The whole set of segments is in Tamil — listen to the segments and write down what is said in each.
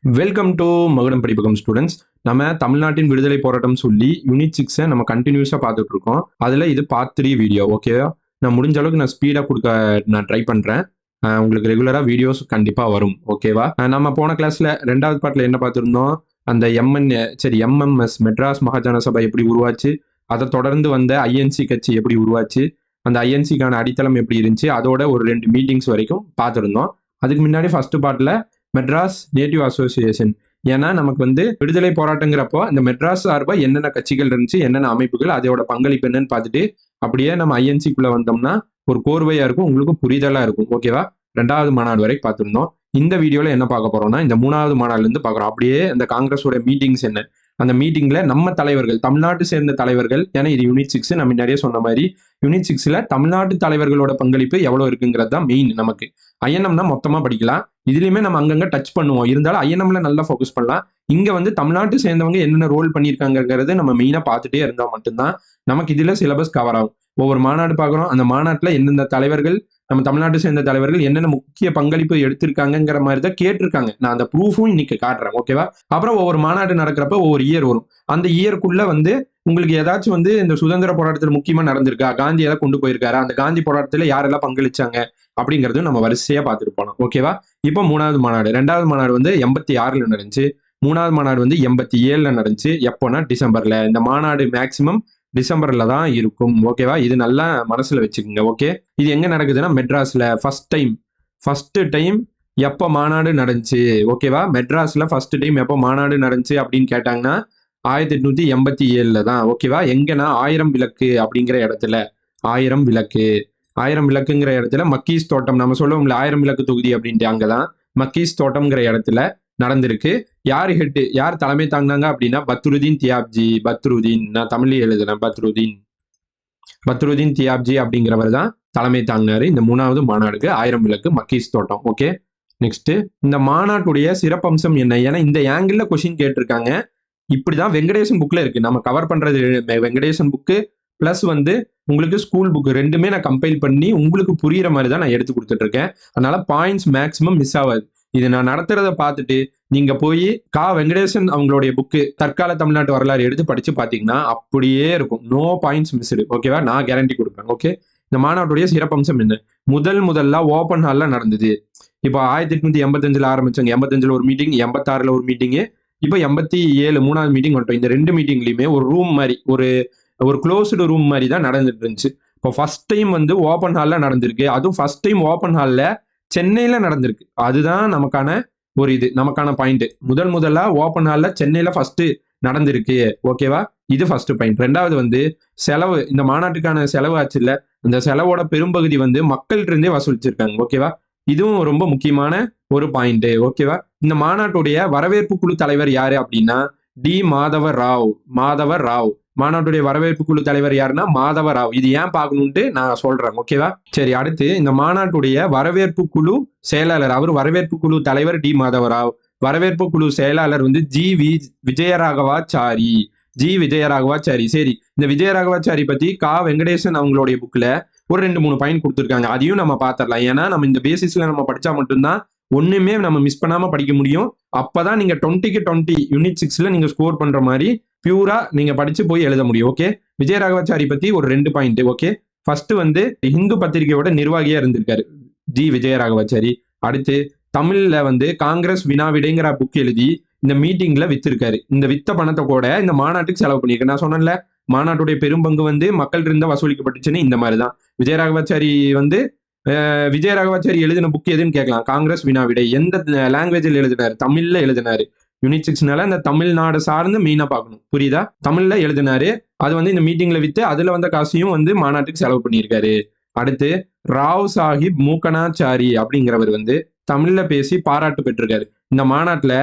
வெல்கம் டு மகுடம் படிப்பகம் ஸ்டூடெண்ட்ஸ். நம்ம தமிழ்நாட்டின் விடுதலை போராட்டம் சொல்லி யூனிட் 6 நம்ம கண்டினியூஸா பார்த்துட்டு இருக்கோம். அதுல இது பார்ட் 3 வீடியோ. ஓகேவா? நான் முடிஞ்ச அளவுக்கு நான் ஸ்பீடா கொடுக்க நான் ட்ரை பண்றேன். உங்களுக்கு ரெகுலரா வீடியோஸ் கண்டிப்பா வரும். ஓகேவா? நம்ம போன கிளாஸ்ல 2வது பார்ட்ல என்ன பார்த்திருந்தோம்? அந்த எம்எம்எஸ் மெட்ராஸ் மகாஜன சபை எப்படி உருவாச்சு, அதை தொடர்ந்து வந்த ஐஎன்சி கட்சி எப்படி உருவாச்சு, அந்த ஐஎன்சிக்கான அடித்தளம் எப்படி இருந்துச்சு, அதோட ஒரு 2 மீட்டிங்ஸ் வரைக்கும் பார்த்துருந்தோம். அதுக்கு முன்னாடி ஃபர்ஸ்ட் பார்ட்ல மெட்ராஸ் நேட்டிவ் அசோசியேஷன், ஏன்னா நமக்கு விடுதலை போராட்டங்கிறப்போ அந்த மெட்ராஸ் சார்பா என்னென்ன கட்சிகள் இருந்துச்சு, என்னென்ன அமைப்புகள், அதோட பங்களிப்பு என்னன்னு பார்த்துட்டு அப்படியே நம்ம ஐஎன்சிக்குள்ள வந்தோம்னா ஒரு கோர்வையா இருக்கும், உங்களுக்கு புரிதலா இருக்கும். ஓகேவா? 2வது மாநாடு வரைக்கும் பார்த்துருந்தோம். இந்த வீடியோல என்ன பார்க்க போறோம்னா இந்த 3வது மாநாடுல இருந்து பார்க்குறோம். அப்படியே இந்த காங்கிரஸோட மீட்டிங்ஸ் என்ன, அந்த மீட்டிங்ல நம்ம தலைவர்கள், தமிழ்நாட்டு சேர்ந்த தலைவர்கள், ஏன்னா இது யூனிட் 6 நம்ம நிறைய சொன்ன மாதிரி யூனிட் 6ல தமிழ்நாட்டு தலைவர்களோட பங்களிப்பு எவ்வளவு இருக்குங்கிறது தான் மெயின். நமக்கு ஐஎன்எம்னா மொத்தமா படிக்கலாம், இதுலயுமே நம்ம அங்கங்க டச் பண்ணுவோம். இருந்தாலும் ஐஎன்எம்ல நல்லா ஃபோக்கஸ் பண்ணலாம். இங்க தமிழ்நாட்டு சேர்ந்தவங்க என்னென்ன ரோல் பண்ணியிருக்காங்கிறது நம்ம மெயினா பார்த்துட்டே இருந்தா மட்டும்தான் நமக்கு இதுல சிலபஸ் கவர் ஆகும். ஒவ்வொரு மாநாடு பார்க்குறோம், அந்த மாநாட்டுல எந்தெந்த தலைவர்கள், நம்ம தமிழ்நாட்டை சேர்ந்த தலைவர்கள் என்னென்ன முக்கிய பங்களிப்பு எடுத்திருக்காங்கிற மாதிரி தான் கேட்டிருக்காங்க. நான் அந்த ப்ரூஃபும் இன்னைக்கு காட்டுறேன். ஓகேவா? அப்புறம் ஒவ்வொரு மாநாடு நடக்கிறப்ப ஒவ்வொரு இயர் வரும். அந்த இயருக்குள்ள உங்களுக்கு ஏதாச்சும் இந்த சுதந்திர போராட்டத்தில் முக்கியமா நடந்திருக்கா, காந்தி ஏதாவது கொண்டு போயிருக்காரா, அந்த காந்தி போராட்டத்துல யாரெல்லாம் பங்களிச்சாங்க அப்படிங்கறதும் நம்ம வரிசையா பார்த்துட்டு போனோம். ஓகேவா? இப்போ 3வது மாநாடு. 2வது மாநாடு 86ல நடந்துச்சு. 3வது மாநாடு 87ல நடந்துச்சு. எப்போனா டிசம்பர்ல. இந்த மாநாடு மேக்சிமம் டிசம்பர்ல தான் இருக்கும். ஓகேவா? இது நல்லா மனசுல வச்சுக்கோங்க. ஓகே, இது எங்க நடக்குதுன்னா மெட்ராஸ்ல ஃபர்ஸ்ட் டைம் எப்போ மாநாடு நடந்துச்சு. ஓகேவா? மெட்ராஸ்ல ஃபர்ஸ்ட் டைம் எப்போ மாநாடு நடந்துச்சு அப்படின்னு கேட்டாங்கன்னா 1887ல தான். ஓகேவா? எங்கன்னா 1000 விளக்கு அப்படிங்கிற இடத்துல, 1000 விளக்குங்கிற இடத்துல மக்கீஸ் தோட்டம், நம்ம சொல்லுவோம்ல 1000 விளக்கு தொகுதி அப்படின்ட்டு, அங்கதான் மக்கீஸ் தோட்டம்ங்கிற இடத்துல நடந்திருக்கு. யார் தலைமை தாங்கினாங்க அப்படின்னா பத்ருதீன் தியாப்ஜி. நான் தமிழ்ல எழுதுனேன். பத்ருதீன் தியாப்ஜி அப்படிங்கிறவர் தான் தலைமை தாங்கினாரு இந்த 3வது மாநாடுக்கு, 1000 விளக்கு மக்கீஸ் தோட்டம். ஓகே, நெக்ஸ்ட் இந்த மாநாட்டுடைய சிறப்பம்சம் என்ன? ஏன்னா இந்த ஆங்கிள் கொஸ்டின் கேட்டிருக்காங்க. இப்படிதான் வெங்கடேசன் புக்ல இருக்கு. நம்ம கவர் பண்றது வெங்கடேசன் புக்கு பிளஸ் உங்களுக்கு ஸ்கூல் புக் ரெண்டுமே நான் கம்பைல் பண்ணி உங்களுக்கு புரியுற மாதிரி தான் நான் எடுத்து கொடுத்துட்டு இருக்கேன். அதனால பாயிண்ட்ஸ் மேக்சிமம் மிஸ் ஆகாது. இது நான் நடத்துறத பார்த்துட்டு நீங்க போய் வெங்கடேசன் அவங்களுடைய புக்கு தற்கால தமிழ்நாட்டு வரலாறு எடுத்து படிச்சு பாத்தீங்கன்னா அப்படியே இருக்கும். No points missed. ஓகேவா? நான் கேரண்டி கொடுப்பேன். ஓகே, இந்த மாநாட்டுடைய சிறப்பம்சம் என்ன? முதல்ல ஓப்பன் ஹால்ல நடந்தது. இப்போ 1885ல ஆரம்பிச்சாங்க. 85ல ஒரு மீட்டிங், 86ல ஒரு மீட்டிங், இப்போ 87 3வது மீட்டிங் வந்துட்டோம். இந்த 2 மீட்டிங்லயுமே ஒரு ரூம் மாதிரி, ஒரு க்ளோஸ்டு ரூம் மாதிரி தான் நடந்துட்டு இருந்துச்சு. இப்போ ஃபர்ஸ்ட் டைம் ஓப்பன் ஹால்ல நடந்திருக்கு. அதுவும் ஃபர்ஸ்ட் டைம் ஓப்பன் ஹால்ல சென்னையில நடந்திருக்கு. அதுதான் நமக்கான பாயிண்ட். முதல்ல ஓப்பன் ஹால்ல சென்னையில ஃபர்ஸ்ட் நடந்திருக்கு. ஓகேவா? இது ஃபர்ஸ்ட் பாயிண்ட். 2வது செலவு, இந்த மாநாட்டுக்கான செலவு ஆச்சு இல்ல, அந்த செலவோட பெரும்பகுதி மக்கள்கிட்ட இருந்தே வசூலிச்சிருக்காங்க. ஓகேவா? இதுவும் ரொம்ப முக்கியமான ஒரு பாயிண்ட். ஓகேவா? இந்த மாநாட்டுடைய வரவேற்பு குழு தலைவர் யாரு அப்படின்னா டி மாதவ ராவ். மாநாட்டுடைய வரவேற்பு குழு தலைவர் யாருன்னா மாதவ ராவ். இது ஏன் பார்க்கணும்ட்டு நான் சொல்றேன். ஓகேவா? சரி, அடுத்து இந்த மாநாட்டுடைய வரவேற்பு குழு செயலாளர், அவர் வரவேற்பு குழு தலைவர் டி மாதவ ராவ், வரவேற்பு குழு செயலாளர் விஜயராகவாச்சாரி. சரி, இந்த விஜயராகவாச்சாரி பத்தி வெங்கடேசன் அவங்களுடைய புக்ல ஒரு 2-3 பாயிண்ட் கொடுத்துருக்காங்க. அதையும் நம்ம பார்த்துடலாம். ஏன்னா நம்ம இந்த பேசிஸ்ல நம்ம படிச்சா மட்டும்தான் ஒண்ணுமே நம்ம மிஸ் பண்ணாம படிக்க முடியும். அப்பதான் நீங்க 20க்கு 20 யூனிட் 6ல நீங்க ஸ்கோர் பண்ற மாதிரி பியூரா நீங்க படிச்சு போய் எழுத முடியும். ஓகே, விஜயராகவாச்சாரி பத்தி ஒரு 2 பாயிண்ட். ஓகே, ஃபர்ஸ்ட் இந்து பத்திரிகையோட நிர்வாகியா இருந்திருக்காரு ஜி விஜயராகவாச்சாரி. அடுத்து தமிழ்ல காங்கிரஸ் வினாவிடைங்கிற புக் எழுதி இந்த மீட்டிங்ல வித்திருக்காரு. இந்த வித்த பணத்தை கூட இந்த மாநாட்டுக்கு செலவு பண்ணியிருக்கு. நான் சொன்னேன்ல, மாநாட்டுடைய பெரும்பங்கு மக்கள் இருந்தா வசூலிக்கப்பட்டுச்சுன்னு. இந்த மாதிரிதான் விஜயராகவாச்சாரி எழுதின புக் எதுன்னு கேட்கலாம். காங்கிரஸ் வினாவிடை. எந்த லாங்குவேஜில் எழுதினாரு? தமிழ்ல எழுதினாரு. யூனிட் 6னால இந்த தமிழ்நாடு சார்ந்து மெயினா பார்க்கணும். புரியுதா? தமிழ்ல எழுதினாரு. அது இந்த மீட்டிங்ல வித்து அதுல வந்த காசையும் மாநாட்டுக்கு செலவு பண்ணியிருக்காரு. அடுத்து ராவ் சாஹிப் மூக்கனாச்சாரி அப்படிங்கிறவர் தமிழ்ல பேசி பாராட்டு பெற்றிருக்காரு. இந்த மாநாட்டுல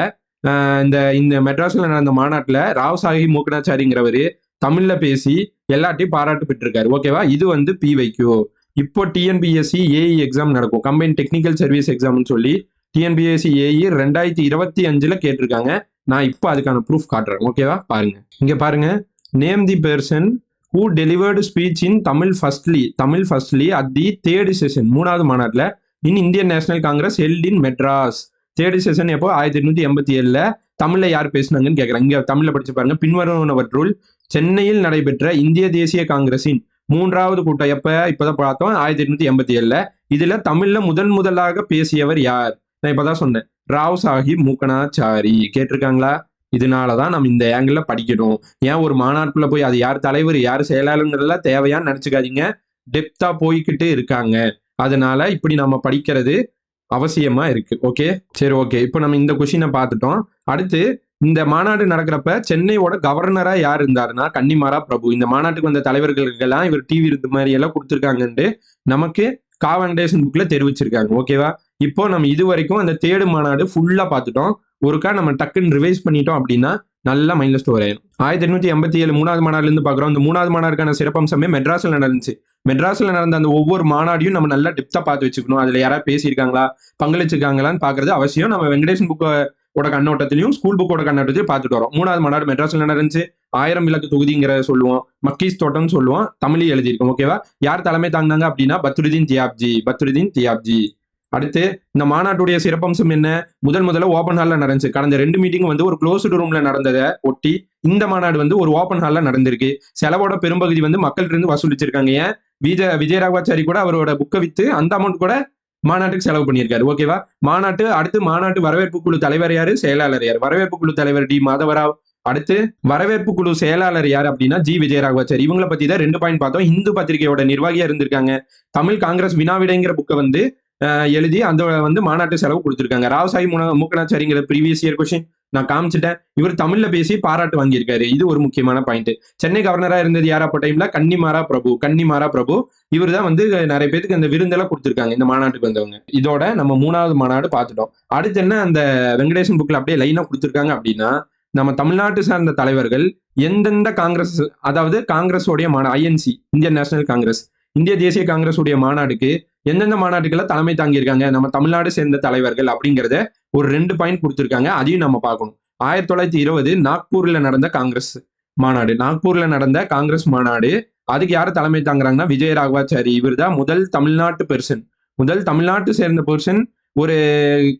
இந்த மெட்ராஸ்ல நடந்த மாநாட்டுல ராவ் சாஹிப் மூக்கனாச்சாரிங்கிறவரு தமிழ்ல பேசி எல்லாத்தையும் பாராட்டு பெற்றிருக்காரு. ஓகேவா? இது பிவைக்யூ. இப்போ டிஎன்பிஎஸ்சி ஏஇ எக்ஸாம் நடக்கும், கம்பைன் டெக்னிக்கல் சர்வீஸ் எக்ஸாம்னு சொல்லி டிஎன்பிஎஸ்சி ஏஇ 2025ல கேட்டிருக்காங்க. நான் இப்போ அதுக்கான ப்ரூஃப் காட்டுறேன். ஓகேவா? பாருங்க, இங்க பாருங்க. Name the person who delivered speech in Tamil firstly at the 3rd session, 3வது மாநாட்டில் in Indian national Congress held in Madras. Third session எப்போ 1887 தமிழ்ல யார் பேசினாங்கன்னு கேட்கறாங்க. இங்க தமிழ்ல படிச்சு பாருங்க. பின்வருவனவற்றுள் சென்னையில் நடைபெற்ற இந்திய தேசிய காங்கிரசின் 3வது கூட்டம் இப்பதான் பார்த்தோம் 1887. இதுல தமிழ்ல முதலாக பேசியவர் யார்? நான் இப்பதான் சொன்னேன், ராவ் சாஹிப் மூக்கனாச்சாரி. கேட்டிருக்காங்களா? இதனாலதான் நம்ம இந்த ஆங்கிள் படிக்கணும். ஏன் ஒரு மாநாட்டுக்குள்ள போய் அது யார் தலைவர் யார் செயலாளர்லாம் தேவையான்னு நினைச்சுக்காதீங்க. டெப்தா போய்கிட்டு இருக்காங்க. அதனால இப்படி நம்ம படிக்கிறது அவசியமா இருக்கு. ஓகே, சரி, ஓகே. இப்போ நம்ம இந்த கொஸ்டினை பார்த்துட்டோம். அடுத்து இந்த மாநாடு நடக்கிறப்ப சென்னையோட கவர்னரா யார் இருந்தாருன்னா கன்னிமாரா பிரபு. இந்த மாநாட்டுக்கு வந்த தலைவர்களுக்கெல்லாம் இவர் டிவி இருந்த மாதிரி எல்லாம் கொடுத்துருக்காங்கன்ட்டு நமக்கு காவன்டேஷன் புக்ல தெரிவிச்சிருக்காங்க. ஓகேவா? இப்போ நம்ம இது வரைக்கும் அந்த தேர்டு மாநாடு ஃபுல்லா பார்த்துட்டோம். ஒருக்கா நம்ம டக்குன்னு ரிவைஸ் பண்ணிட்டோம் அப்படின்னா நல்லா மைண்ட்ல ஸ்டோர் ஆயிடும். 1887 3வது மாநாடுல இருந்து பாக்குறோம். இந்த 3வது மாநாடுக்கான சிறப்பம்சமே மெட்ராஸ்ல நடந்துச்சு. மெட்ராஸ்ல நடந்த அந்த ஒவ்வொரு மாநாடையும் நம்ம நல்லா டெப்தா பார்த்து வச்சுக்கணும். அதுல யாராவது பேசியிருக்காங்களா, பங்களிச்சிருக்காங்களான்னு பாக்குறது அவசியம். நம்ம வெங்கடேசன் புக்கோட கண்ணோட்டத்திலையும் ஸ்கூல் புக்கோட கண்ணோட்டத்திலையும் பார்த்துட்டு வரோம். 3வது மாநாடு மெட்ராஸ்ல நடந்துச்சு. 1000 விளக்கு தொகுதிங்கிறத சொல்லுவோம், மக்கீஸ் தோட்டம்னு சொல்லுவோம், தமிழில் எழுதியிருக்கோம். ஓகேவா? யார் தலைமை தாங்கினாங்க அப்படின்னா பத்ருதீன் தியாப்ஜி. அடுத்து இந்த மாநாட்டுடைய சிறப்பம்சம் என்ன? முதல்ல ஓபன் ஹால்ல நடந்துச்சு. கடந்த 2 மீட்டிங் வந்து ஒரு க்ளோஸ்டு ரூம்ல நடந்ததை ஒட்டி இந்த மாநாடு வந்து ஒரு ஓபன் ஹால்ல நடந்திருக்கு. செலவோட பெரும்பகுதி வந்து மக்கள்கிட்ட இருந்து வசூலிச்சிருக்காங்க. ஏன் விஜயராகவாச்சாரி கூட அவரோட புக்கை வித்து அந்த அமௌண்ட் கூட மாநாட்டுக்கு செலவு பண்ணியிருக்காரு. ஓகேவா? மாநாட்டு வரவேற்பு குழு தலைவர் யாரு, செயலாளர் யார்? வரவேற்பு குழு தலைவர் டி மாதவராவ். அடுத்து வரவேற்பு குழு செயலாளர் யார் அப்படின்னா ஜி விஜயராகவாச்சாரி. இவங்களை பத்தி தான் 2 பாயிண்ட் பார்த்தோம். இந்து பத்திரிகையோட நிர்வாகியா இருந்திருக்காங்க. தமிழ் காங்கிரஸ் வினாவிடைங்கிற புக்கை வந்து எழுதி அந்த வந்து மாநாட்டு செலவு கொடுத்திருக்காங்க. ராவ் சாஹிப் மூக்கனாச்சாரிங்கிற ப்ரீவியஸ் இயர் கொஸ்டின் நான் காமிச்சிட்டேன். இவர் தமிழ்ல பேசி பாராட்டு வாங்கியிருக்காரு. இது ஒரு முக்கியமான பாயிண்ட். சென்னை கவர்னரா இருந்தது யார் அப்ப டைம்ல? கன்னிமாரா பிரபு. இவர் தான் வந்து நிறைய பேருக்கு அந்த விருந்தெல்லாம் கொடுத்திருக்காங்க இந்த மாநாட்டுக்கு வந்தவங்க. இதோட நம்ம 3வது மாநாடு பார்த்துட்டோம். அடுத்து என்ன அந்த வெங்கடேசன் புக்ல அப்படியே லைனா கொடுத்திருக்காங்க அப்படின்னா நம்ம தமிழ்நாட்டு சார்ந்த தலைவர்கள் எந்தெந்த காங்கிரஸ், அதாவது காங்கிரஸோடைய ஐஎன்சி, இந்தியன் நேஷனல் காங்கிரஸ், இந்திய தேசிய காங்கிரஸ் உடைய மாநாடுக்கு எந்தெந்த மாநாட்டுக்கெல்லாம் தலைமை தாங்கியிருக்காங்க நம்ம தமிழ்நாடு சேர்ந்த தலைவர்கள் அப்படிங்கிறத ஒரு 2 பாயிண்ட் கொடுத்திருக்காங்க. அதையும் நம்ம பார்க்கணும். 1920 நாக்பூர்ல நடந்த காங்கிரஸ் மாநாடு. அதுக்கு யாரு தலைமை தாங்குறாங்கன்னா விஜயராகவாச்சாரி. இவர் தான் முதல் தமிழ்நாட்டு சேர்ந்த பெர்சன் ஒரு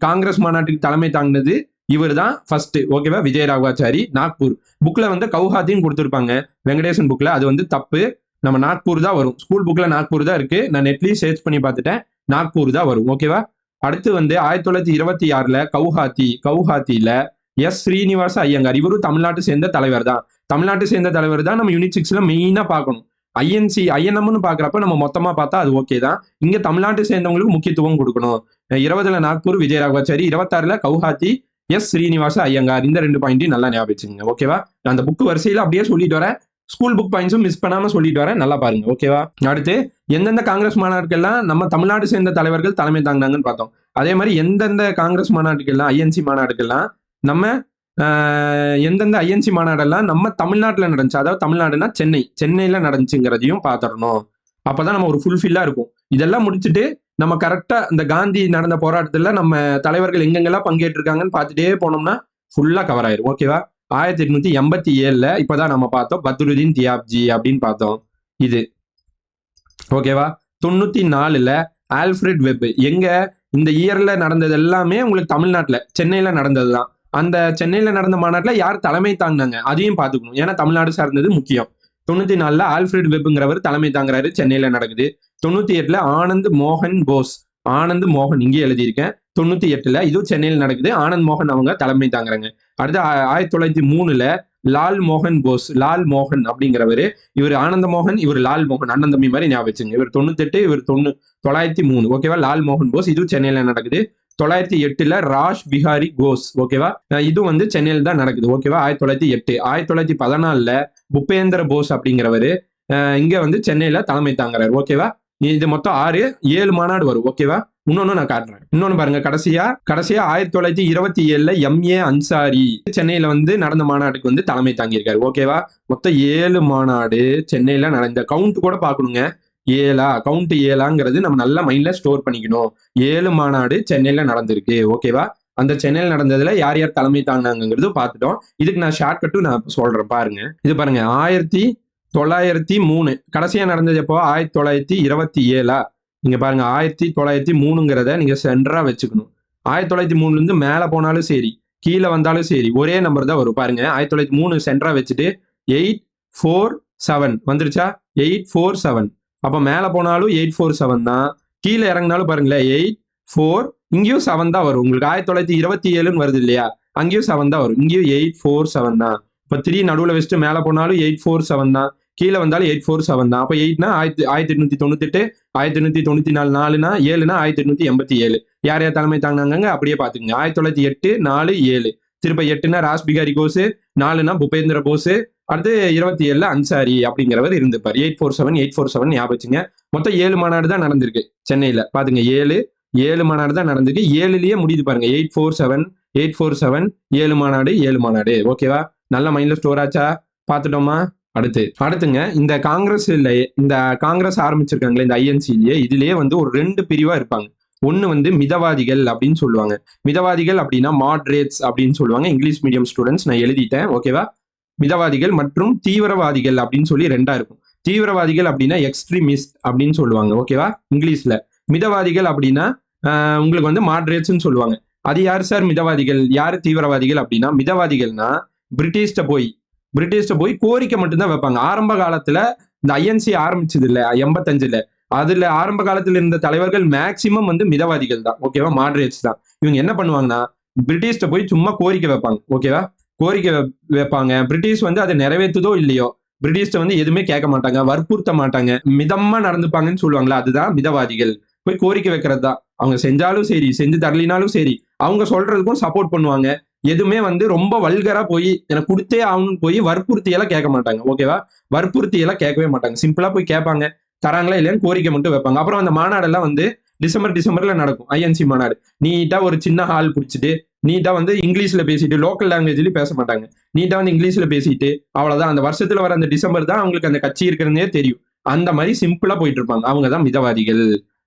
காங்கிரஸ் மாநாட்டுக்கு தலைமை தாங்கினது இவர் தான் ஃபர்ஸ்ட். ஓகேவா? விஜயராகவாச்சாரி. நாக்பூர் புக்ல வந்து கவுஹாத்தின்னு கொடுத்திருப்பாங்க வெங்கடேசன் புக்ல. அது வந்து தப்பு. நம்ம நாக்பூர் தான் வரும். ஸ்கூல் புக்ல நாக்பூர் தான் இருக்கு. நான் நெட்லயும் சர்ச் பண்ணி பார்த்துட்டேன். நாக்பூர் தான் வரும். ஓகேவா? அடுத்து வந்து 1926 கவுஹாத்தியில ஸ்ரீனிவாச ஐயங்கார். இவரும் தமிழ்நாட்டு சேர்ந்த தலைவர் தான். நம்ம யூனிட் 6ல மெயினா பார்க்கணும். ஐஎன்எம்னு பாக்குறப்ப நம்ம மொத்தமா பார்த்தா அது ஓகே தான். இங்க தமிழ்நாட்டு சேர்ந்தவங்களுக்கு முக்கியத்துவம் கொடுக்கணும். 20 நாக்பூர் விஜயராகவாச்சாரி, 26 கவுஹாத்தி ஸ்ரீனிவாச ஐயங்கார். இந்த 2 பாயிண்ட்டையும் நல்லா ஞாபகம் வச்சுக்கோங்க. ஓகேவா? நான் அந்த புக் வரிசையில அப்படியே சொல்லிட்டு வரேன். ஸ்கூல் புக் பாயிண்ட்ஸும் மிஸ் பண்ணாம சொல்லிட்டு வரேன். நல்லா பாருங்க. ஓகேவா? அடுத்து எந்தெந்த காங்கிரஸ் மாநாட்டுக்கெல்லாம் நம்ம தமிழ்நாடு சேர்ந்த தலைவர்கள் தலைமை தாங்கினாங்கன்னு பார்த்தோம். அதே மாதிரி எந்தெந்த காங்கிரஸ் மாநாட்டுக்கெல்லாம் ஐஎன்சி மாநாட்டுக்கெல்லாம் நம்ம எந்தெந்த ஐஎன்சி மாநாடெல்லாம் நம்ம தமிழ்நாட்டுல நடந்துச்சு, அதாவது தமிழ்நாடுனா சென்னையில நடந்துச்சுங்கிறதையும் பார்த்துடணும். அப்பதான் நம்ம ஒரு ஃபுல்ஃபில்லா இருக்கும். இதெல்லாம் முடிச்சுட்டு நம்ம கரெக்டா இந்த காந்தி நடந்த போராட்டத்துல நம்ம தலைவர்கள் எங்கெங்கெல்லாம் பங்கேற்றிருக்காங்கன்னு பார்த்துட்டே போனோம்னா ஃபுல்லா கவர் ஆயிரும். ஓகேவா? 1887 இப்பதான் நம்ம பார்த்தோம் பத்ருதீன் தியாப்ஜி அப்படின்னு பார்த்தோம். இது ஓகேவா? 94 ஆல்ஃபிரட் வெப். எங்க இந்த இயர்ல நடந்தது எல்லாமே உங்களுக்கு தமிழ்நாட்டுல சென்னையில நடந்ததுதான். அந்த சென்னையில நடந்த மாநாட்டுல யார் தலைமை தாங்கினாங்க அதையும் பார்த்துக்கணும். ஏன்னா தமிழ்நாடு சார்ந்தது முக்கியம். 94 ஆல்ஃபிரட் வெப்ங்கிறவர் தலைமை தாங்குறாரு. சென்னையில நடக்குது. 98 ஆனந்த் மோகன் இங்கே எழுதியிருக்கேன். 98 இதுவும் சென்னையில் நடக்குது. ஆனந்த் மோகன் அவங்க தலைமை தாங்குறாங்க. அடுத்து 1903 லால் மோகன் அப்படிங்கிறவரு. இவர் ஆனந்த மோகன், இவர் லால் மோகன், அண்ணன் தம்பி மாதிரி ஞாபகம் வச்சுங்க. இவர் 98, இவர் 903. ஓகேவா? லால் மோகன் போஸ் இதுவும் சென்னையில நடக்குது. 908 ராஷ் பிஹாரி கோஸ். ஓகேவா? இதுவும் வந்து சென்னையில் தான் நடக்குது. ஓகேவா? 1908. 1914 புபேந்திர போஸ் அப்படிங்கிறவரு இங்க வந்து சென்னையில தலைமை தாங்குறாரு. ஓகேவா? இது மொத்தம் 7 மாநாடு வரும். ஓகேவா? இன்னொன்னு நான் காட்டுறேன். இன்னொன்னு பாருங்க. கடைசியா 1927 எம்ஏ அன்சாரி சென்னையில வந்து நடந்த மாநாட்டுக்கு வந்து தலைமை தாங்கியிருக்காரு. ஓகேவா? மொத்தம் 7 மாநாடு சென்னையில நடந்த கவுண்ட் கூட பாக்கணுங்க. கவுண்ட் 7ங்கிறது நம்ம நல்ல மைண்ட்ல ஸ்டோர் பண்ணிக்கணும். 7 மாநாடு சென்னையில நடந்திருக்கு. ஓகேவா? அந்த சென்னையில் நடந்ததுல யார் யார் தலைமை தாங்கினாங்கிறது பார்த்துட்டோம். இதுக்கு நான் ஷார்ட்கட்டும் நான் சொல்றேன் பாருங்க. இது பாருங்க. 1903 கடைசியா நடந்தது எப்போ? 1927. நீங்க பாருங்க 1903ங்கிறத நீங்க சென்டரா வச்சுக்கணும். 1903 இருந்து மேல போனாலும் சரி, கீழே வந்தாலும் சரி, ஒரே நம்பர் தான் வரும். பாருங்க 1903 சென்டரா வச்சுட்டு 847 வந்துருச்சா? 847. அப்ப மேல போனாலும் 847 தான், கீழே இறங்கினாலும் பாருங்களேன் 84, இங்கேயும் 7 தான் வரும். உங்களுக்கு 1927 வருது இல்லையா, அங்கேயும் 7 தான் வரும், இங்கேயும் 847 தான். இப்ப 3 நடுவுல வச்சுட்டு மேல போனாலும் 847 தான், கீழே வந்தாலும் 847 தான். அப்ப 8னா 1898, 1894, 4னா 7னா 1887. யார் யார் தலைமை தாங்கினாங்க அப்படியே பாத்துக்கங்க. 1908, 4, 7. திருப்ப 8னா ராஸ் பிகாரி கோஸ், 4னா பூபேந்திர போஸ், அடுத்து 27ல அன்சாரி அப்படிங்கிறவர் இருந்திருப்பார். 847 ஞாபகம் வச்சுங்க. மொத்தம் 7 மாநாடு தான் நடந்திருக்கு சென்னையில. பாத்துங்க 7 மாநாடு தான் நடந்திருக்கு. 7லயே முடியுது பாருங்க. 847 7 மாநாடு. ஓகேவா? நல்ல மைண்ட்ல ஸ்டோர் ஆச்சா? பாத்துட்டோமா? அடுத்துங்க இந்த காங்கிரஸ் ஆரம்பிச்சிருக்காங்களே இந்த ஐஎன்சிலேயே, இதுலயே வந்து ஒரு 2 பிரிவா இருப்பாங்க. ஒன்னு வந்து மிதவாதிகள் அப்படின்னு சொல்லுவாங்க. மிதவாதிகள் அப்படின்னா மாட்ரேட்ஸ் அப்படின்னு சொல்லுவாங்க. இங்கிலீஷ் மீடியம் ஸ்டூடெண்ட்ஸ் நான் எழுதிட்டேன். ஓகேவா? மிதவாதிகள் மற்றும் தீவிரவாதிகள் அப்படின்னு சொல்லி 2ஆ இருக்கும். தீவிரவாதிகள் அப்படின்னா எக்ஸ்ட்ரீமிஸ்ட் அப்படின்னு சொல்லுவாங்க. ஓகேவா? இங்கிலீஷ்ல. மிதவாதிகள் அப்படின்னா உங்களுக்கு வந்து மாட்ரேட்ஸ்ன்னு சொல்லுவாங்க. அது யார் சார் மிதவாதிகள், யாரு தீவிரவாதிகள் அப்படின்னா, மிதவாதிகள்னா பிரிட்டிஷ்ட போய் கோரிக்கை மட்டும்தான் வைப்பாங்க. ஆரம்ப காலத்துல இந்த ஐஎன்சி ஆரம்பிச்சது இல்ல 85ல, அதுல ஆரம்ப காலத்துல இருந்த தலைவர்கள் மேக்சிமம் வந்து மிதவாதிகள் தான். ஓகேவா? மாட்ரேட்ஸ் தான். இவங்க என்ன பண்ணுவாங்கன்னா, பிரிட்டிஷ்ட போய் சும்மா கோரிக்கை வைப்பாங்க. ஓகேவா? கோரிக்கை வைப்பாங்க. பிரிட்டிஷ் வந்து அதை நிறைவேற்றுதோ இல்லையோ, பிரிட்டிஷ்ட வந்து எதுவுமே கேட்க மாட்டாங்க, வற்புறுத்த மாட்டாங்க, மிதமா நடந்துப்பாங்கன்னு சொல்லுவாங்களா, அதுதான் மிதவாதிகள். போய் கோரிக்கை வைக்கிறது தான். அவங்க செஞ்சாலும் சரி, செஞ்சு தரலினாலும் சரி, அவங்க சொல்றதுக்கும் சப்போர்ட் பண்ணுவாங்க. எதுவுமே வந்து ரொம்ப வல்கரா போய் எனக்கு கொடுத்தே ஆகணும்னு போய் வற்புறுத்தி எல்லாம் கேட்க மாட்டாங்க. ஓகேவா? வற்புறுத்தி எல்லாம் கேட்கவே மாட்டாங்க. சிம்பிளா போய் கேட்பாங்க, தராங்களா இல்லையான்னு கோரிக்கை மட்டும் வைப்பாங்க. அப்புறம் அந்த மாநாடெல்லாம் வந்து டிசம்பர்ல நடக்கும். ஐஎன்சி மாநாடு நீட்டா ஒரு சின்ன ஹால் பிடிச்சிட்டு, நீட்டா வந்து இங்கிலீஷ்ல பேசிட்டு, லோக்கல் லாங்குவேஜ்லயும் பேச மாட்டாங்க, நீட்டா வந்து இங்கிலீஷ்ல பேசிட்டு, அவ்வளவுதான். அந்த வருஷத்துல வர அந்த டிசம்பர் தான் அவங்களுக்கு அந்த கட்சி இருக்கிறதே தெரியும். அந்த மாதிரி சிம்பிளா போயிட்டு இருப்பாங்க. அவங்கதான் மிதவாதிகள்.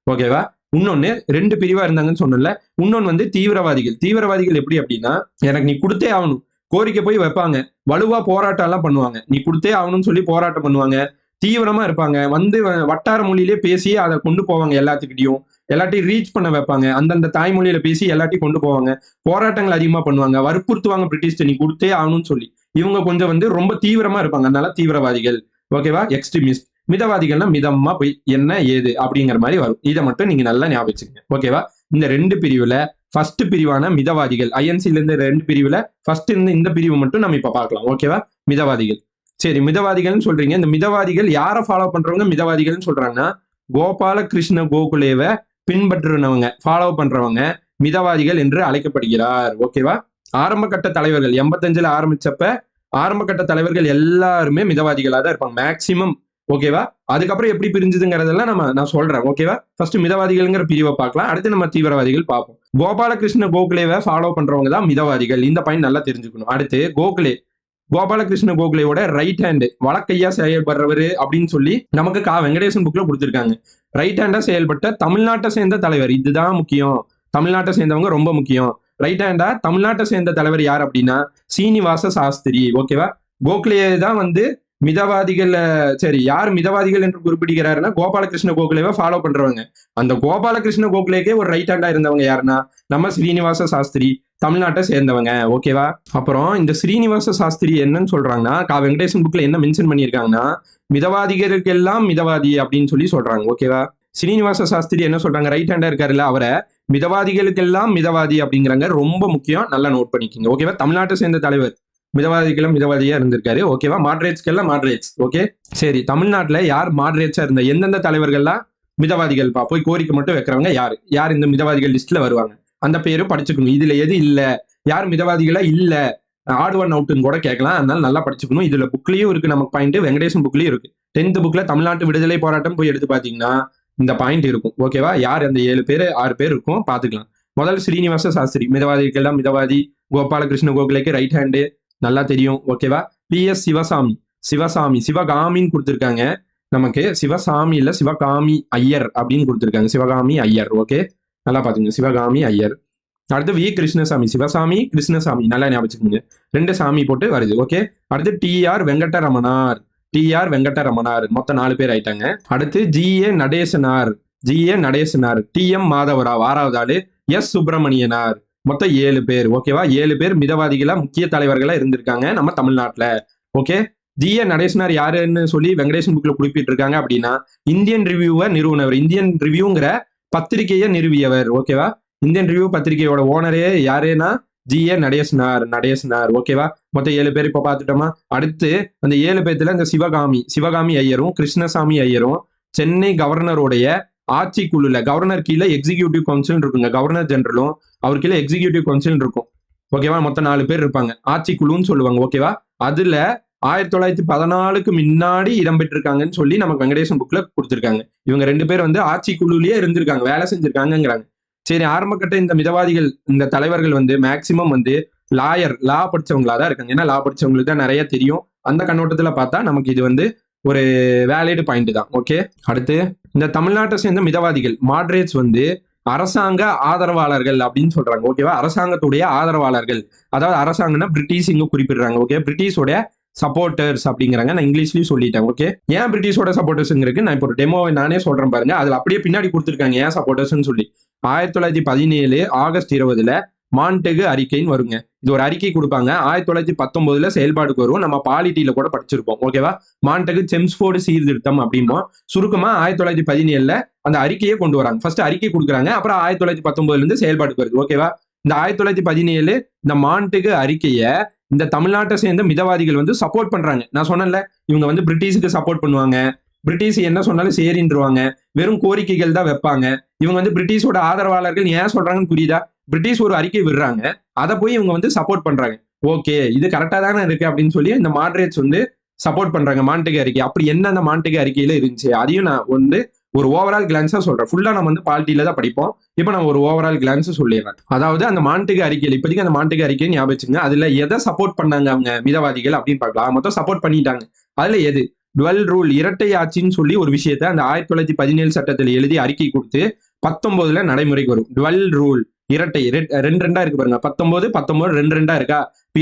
ஓகேவா? இன்னொன்னு 2 பிரிவா இருந்தாங்கன்னு சொன்னல. இன்னொன்னு வந்து தீவிரவாதிகள் எப்படி அப்படின்னா, எனக்கு நீ கொடுத்தே ஆகணும், கோரிக்கை போய் வைப்பாங்க, வலுவா போராட்டம் எல்லாம் பண்ணுவாங்க, நீ கொடுத்தே ஆகணும்னு சொல்லி போராட்டம் பண்ணுவாங்க, தீவிரமா இருப்பாங்க, வந்து வட்டார மொழியிலே பேசி அதை கொண்டு போவாங்க, எல்லாத்தையும் ரீச் பண்ண வைப்பாங்க, அந்தந்த தாய்மொழியில பேசி எல்லாத்தையும் கொண்டு போவாங்க, போராட்டங்கள் அதிகமா பண்ணுவாங்க, வற்புறுத்துவாங்க பிரிட்டிஷ் நீ கொடுத்தே ஆகணும்னு சொல்லி. இவங்க கொஞ்சம் வந்து ரொம்ப தீவிரமா இருப்பாங்க, அதனால தீவிரவாதிகள். ஓகேவா? எக்ஸ்ட்ரீமிஸ்ட். மிதவாதிகள்னா மிதமா போய் என்ன ஏது அப்படிங்கிற மாதிரி வரும். இதை மட்டும் நீங்க நல்லா ஞாபகம் வச்சுக்கங்க. ஓகேவா? இந்த 2 பிரிவுல ஃபர்ஸ்ட் பிரிவான மிதவாதிகள், ஐஎன்சில இருந்து 2 பிரிவுல ஃபர்ஸ்ட் இந்த பிரிவு மட்டும் நம்ம இப்ப பார்க்கலாம். ஓகேவா? மிதவாதிகள். சரி, மிதவாதிகள்னு சொல்றீங்க. இந்த மிதவாதிகள் யாரை ஃபாலோ பண்றவங்க மிதவாதிகள்னு சொல்றாங்கன்னா, கோபாலகிருஷ்ண கோகுலேவை பின்பற்றுனவங்க, ஃபாலோ பண்றவங்க மிதவாதிகள் என்று அழைக்கப்படுகிறார். ஓகேவா? ஆரம்ப கட்ட தலைவர்கள் 85ல ஆரம்பிச்சப்ப ஆரம்ப கட்ட தலைவர்கள் எல்லாருமே மிதவாதிகளா தான் இருப்பாங்க மேக்சிமம். ஓகேவா? அதுக்கப்புறம் எப்படி பிரிஞ்சுதுங்கிறதெல்லாம் நான் சொல்றேன். ஓகேவா? ஃபர்ஸ்ட் மிதவாதிகள்ங்கிற பிரிவை பார்க்கலாம், அடுத்து நம்ம தீவிரவாதிகள் பார்ப்போம். கோபாலகிருஷ்ண கோகுலேவை ஃபாலோ பண்றவங்க தான் மிதவாதிகள். இந்த பாயிண்ட் நல்லா தெரிஞ்சுக்கணும். அடுத்து கோபாலகிருஷ்ண கோகுலேவோட ரைட் ஹேண்ட், வலக்கையா செயல்படுறவர் அப்படின்னு சொல்லி நமக்கு வெங்கடேசன் புக்ல கொடுத்திருக்காங்க. ரைட் ஹேண்டா செயல்பட்ட தமிழ்நாட்டை சேர்ந்த தலைவர், இதுதான் முக்கியம். தமிழ்நாட்டை சேர்ந்தவங்க ரொம்ப முக்கியம். ரைட் ஹேண்டா தமிழ்நாட்டை சேர்ந்த தலைவர் யார் அப்படின்னா சீனிவாச சாஸ்திரி. ஓகேவா? கோகுலே தான் வந்து மிதவாதிகள். சரி, யார் மிதவாதிகள் என்று குறிப்பிடுகிறாருன்னா கோபாலகிருஷ்ண கோகுலேவை ஃபாலோ பண்றவங்க. அந்த கோபாலகிருஷ்ண கோகுலேக்கே ஒரு ரைட் ஹேண்டா இருந்தவங்க யாருன்னா நம்ம ஸ்ரீனிவாச சாஸ்திரி, தமிழ்நாட்டை சேர்ந்தவங்க. ஓகேவா? அப்புறம் இந்த ஸ்ரீனிவாச சாஸ்திரி என்னன்னு சொல்றாங்கன்னா, வெங்கடேசன் புக்ல என்ன மென்ஷன் பண்ணியிருக்காங்கன்னா, மிதவாதிகளுக்கு எல்லாம் மிதவாதி அப்படின்னு சொல்லி சொல்றாங்க. ஓகேவா? ஸ்ரீனிவாச சாஸ்திரி என்ன சொல்றாங்க, ரைட் ஹேண்டா இருக்காருல்ல, அவரை மிதவாதிகளுக்கெல்லாம் மிதவாதி அப்படிங்கிறாங்க. ரொம்ப முக்கியம், நல்லா நோட் பண்ணிக்கோங்க. ஓகேவா? தமிழ்நாட்டை சேர்ந்த தலைவர், மிதவாதிகளும் மிதவாதியா இருந்திருக்காரு. ஓகேவா? மாட்ரேட்ஸ்க்கெல்லாம் மாட்ரேட்ஸ். ஓகே, சரி. தமிழ்நாட்டுல யார் மாட்ரேட்ஸா இருந்த எந்தெந்த தலைவர்கள்லாம் மிதவாதிகள் போய் கோரிக்கை மட்டும் வைக்கிறவங்க யார் இந்த மிதவாதிகள் லிஸ்ட்ல வருவாங்க, அந்த பேரும் படிச்சுக்கணும். இதுல எது இல்ல, யார் மிதவாதிகளா இல்ல, ஆட் ஒன் அவுட்னு கூட கேட்கலாம். அதனால நல்லா படிச்சுக்கணும். இதுல புக்லயும் இருக்கு நமக்கு பாயிண்ட், வெங்கடேசன் புக்லயும் இருக்கு. 10th புக்ல தமிழ்நாட்டு விடுதலை போராட்டம் போய் எடுத்து பாத்தீங்கன்னா இந்த பாயிண்ட் இருக்கும். ஓகேவா? யார் அந்த 7 பேர் 6 பேர் இருக்கும், பாத்துக்கலாம். முதல் ஸ்ரீனிவாச சாஸ்திரி, மிதவாதிகள்லாம் மிதவாதி. கோபாலகிருஷ்ண கோகுலேக்கு ரைட் ஹேண்டு, நல்லா தெரியும். ஓகேவா? PS சிவகாமின்னு கொடுத்திருக்காங்க நமக்கு. சிவசாமி இல்ல, சிவகாமி ஐயர் அப்படின்னு கொடுத்திருக்காங்க. சிவகாமி ஐயர். ஓகே, நல்லா பாத்துங்க, சிவகாமி ஐயர். அடுத்து வி கிருஷ்ணசாமி, சிவசாமி கிருஷ்ணசாமி, நல்லா ஞாபகம் 2 சாமி போட்டு வருது. ஓகே, அடுத்து TR வெங்கடரமணார், மொத்தம் 4 பேர் ஆயிட்டாங்க. அடுத்து GA நடேசனார், TM மாதவராவ், 6வது ஆளு. எஸ் சுப்பிரமணியனார். மொத்தம் 7 பேர். ஓகேவா? 7 பேர் மிதவாதிகளா முக்கிய தலைவர்களா இருந்திருக்காங்க நம்ம தமிழ்நாட்டுல. ஓகே. ஜி.என். நடேசனார் யாருன்னு சொல்லி வெங்கடேசன் புக்ல குறிப்பிட்டிருக்காங்க அப்படின்னா, இந்தியன் ரிவ்யூவை நிறுவனவர். இந்தியன் ரிவ்யூங்கிற பத்திரிகையை நிறுவியவர். ஓகேவா? இந்தியன் ரிவ்யூ பத்திரிகையோட ஓனரே யாருன்னா ஜி.என். நடேசனார். ஓகேவா? மொத்தம் 7 பேர் இப்ப பார்த்துட்டோமா? அடுத்து அந்த 7 பேத்துல இந்த சிவகாமி ஐயரும் கிருஷ்ணசாமி ஐயரும் சென்னை கவர்னருடைய ஆட்சி குழுல, கவர்னர் கீழே எக்ஸிகியூட்டிவ் கவுன்சில் இருக்குங்க. கவர்னர் ஜெனரலும் அவர் கீழே எக்ஸிகியூட்டிவ் கவுன்சில் இருக்கும். ஓகேவா? மொத்தம் 4 பேர் இருப்பாங்க. ஆட்சி குழுன்னு சொல்லுவாங்க. ஓகேவா? அதுல 1914க்கு முன்னாடி இடம்பெற்றிருக்காங்கன்னு சொல்லி நமக்கு வெங்கடேசன் புக்ல கொடுத்திருக்காங்க. இவங்க 2 பேர் வந்து ஆட்சி குழுலயே இருந்திருக்காங்க, வேலை செஞ்சிருக்காங்கிறாங்க. சரி, ஆரம்பக்கட்ட இந்த மிதவாதிகள், இந்த தலைவர்கள் வந்து மேக்சிமம் வந்து லா படிச்சவங்களா தான் இருக்காங்க. ஏன்னா லா படிச்சவங்களுக்கு தான் நிறைய தெரியும். அந்த கண்ணோட்டத்துல பார்த்தா நமக்கு இது வந்து ஒரு வேலிட் பாயிண்ட் தான். ஓகே. அடுத்து இந்த தமிழ்நாட்டை சேர்ந்த மிதவாதிகள் மாட்ரேட்ஸ் வந்து அரசாங்க ஆதரவாளர்கள் அப்படின்னு சொல்றாங்க. ஓகேவா? அரசாங்கத்துடைய ஆதரவாளர்கள், அதாவது அரசாங்கம்னா பிரிட்டிஷ் இங்க குறிப்பிடுறாங்க. ஓகே. பிரிட்டிஷோட சப்போர்ட்டர்ஸ் அப்படிங்கிறாங்க. நான் இங்கிலீஷ்லயும் சொல்லிட்டேன். ஓகே. ஏன் பிரிட்டிஷோட சப்போர்ட்டர்ஸ் இருக்கு, நான் இப்போ ஒரு டெமோவை நானே சொல்றேன் பாருங்க. அதுல அப்படியே பின்னாடி கொடுத்துருக்காங்க ஏன் சப்போர்ட்டர்ஸ் சொல்லி. 1917 ஆகஸ்ட் 20 மான்டெகு அறிக்கைன்னு வருங்க. இது ஒரு அறிக்கை கொடுப்பாங்க. 1919 செயல்பாடுக்கு வரும். நம்ம பாலிட்டியில கூட படிச்சிருப்போம். ஓகேவா? மான்டெகு செம்ஸ்போர்டு சீர்திருத்தம் அப்படிமோ. சுருக்கமா 1917 அந்த அறிக்கையை கொண்டு வராங்க. ஃபர்ஸ்ட் அறிக்கை கொடுக்குறாங்க, அப்புறம் 1919 செயல்பாடுக்கு வருது. ஓகேவா? இந்த 1917 இந்த மான்டெகு அறிக்கையை இந்த தமிழ்நாட்டை சேர்ந்த மிதவாதிகள் வந்து சப்போர்ட் பண்றாங்க. நான் சொன்னேன்ல, இவங்க வந்து பிரிட்டிஷுக்கு சப்போர்ட் பண்ணுவாங்க. பிரிட்டிஷ் என்ன சொன்னாலும் சரின்றுவாங்க. வெறும் கோரிக்கைகள் தான் வைப்பாங்க. இவங்க வந்து பிரிட்டிஷோட ஆதரவாளர்கள் ஏன் சொல்றாங்கன்னு புரியுதா? பிரிட்டிஷ் ஒரு அறிக்கை விடுறாங்க, அதை போய் இவங்க வந்து சப்போர்ட் பண்றாங்க. ஓகே, இது கரெக்டா தானே இருக்கு அப்படின்னு சொல்லி இந்த மாட்ரேட்ஸ் வந்து சப்போர்ட் பண்றாங்க மான்டெகு அறிக்கை. அப்படி என்ன அந்த மான்டெகு அறிக்கையில இருந்துச்சு, அதையும் நான் வந்து ஒரு ஓவரால் கிளான்ஸா சொல்றேன். ஃபுல்லா நம்ம வந்து பாலிட்டியில தான் படிப்போம். இப்போ நான் ஒரு ஓவரால் கிளான்ஸ் சொல்லிடுறேன். அதாவது அந்த மான்டெகு அறிக்கையில் இப்போதைக்கு அந்த மான்டெகு அறிக்கையை ஞாபகம் வச்சுங்க. அதுல எதை சப்போர்ட் பண்ணாங்க அவங்க மிதவாதிகள் அப்படின்னு பார்க்கலாம். மொத்தம் சப்போர்ட் பண்ணிட்டாங்க. அதுல எது டுவெல் ரூல், இரட்டை ஆட்சின்னு சொல்லி ஒரு விஷயத்த அந்த 1917 சட்டத்தில் எழுதி அறிக்கை கொடுத்து 19 நடைமுறைக்கு வரும். டுவெல் ரூல், இரட்டை, ரெண்டா இருக்கு பாருங்க. 19 ரெண்டா இருக்கா?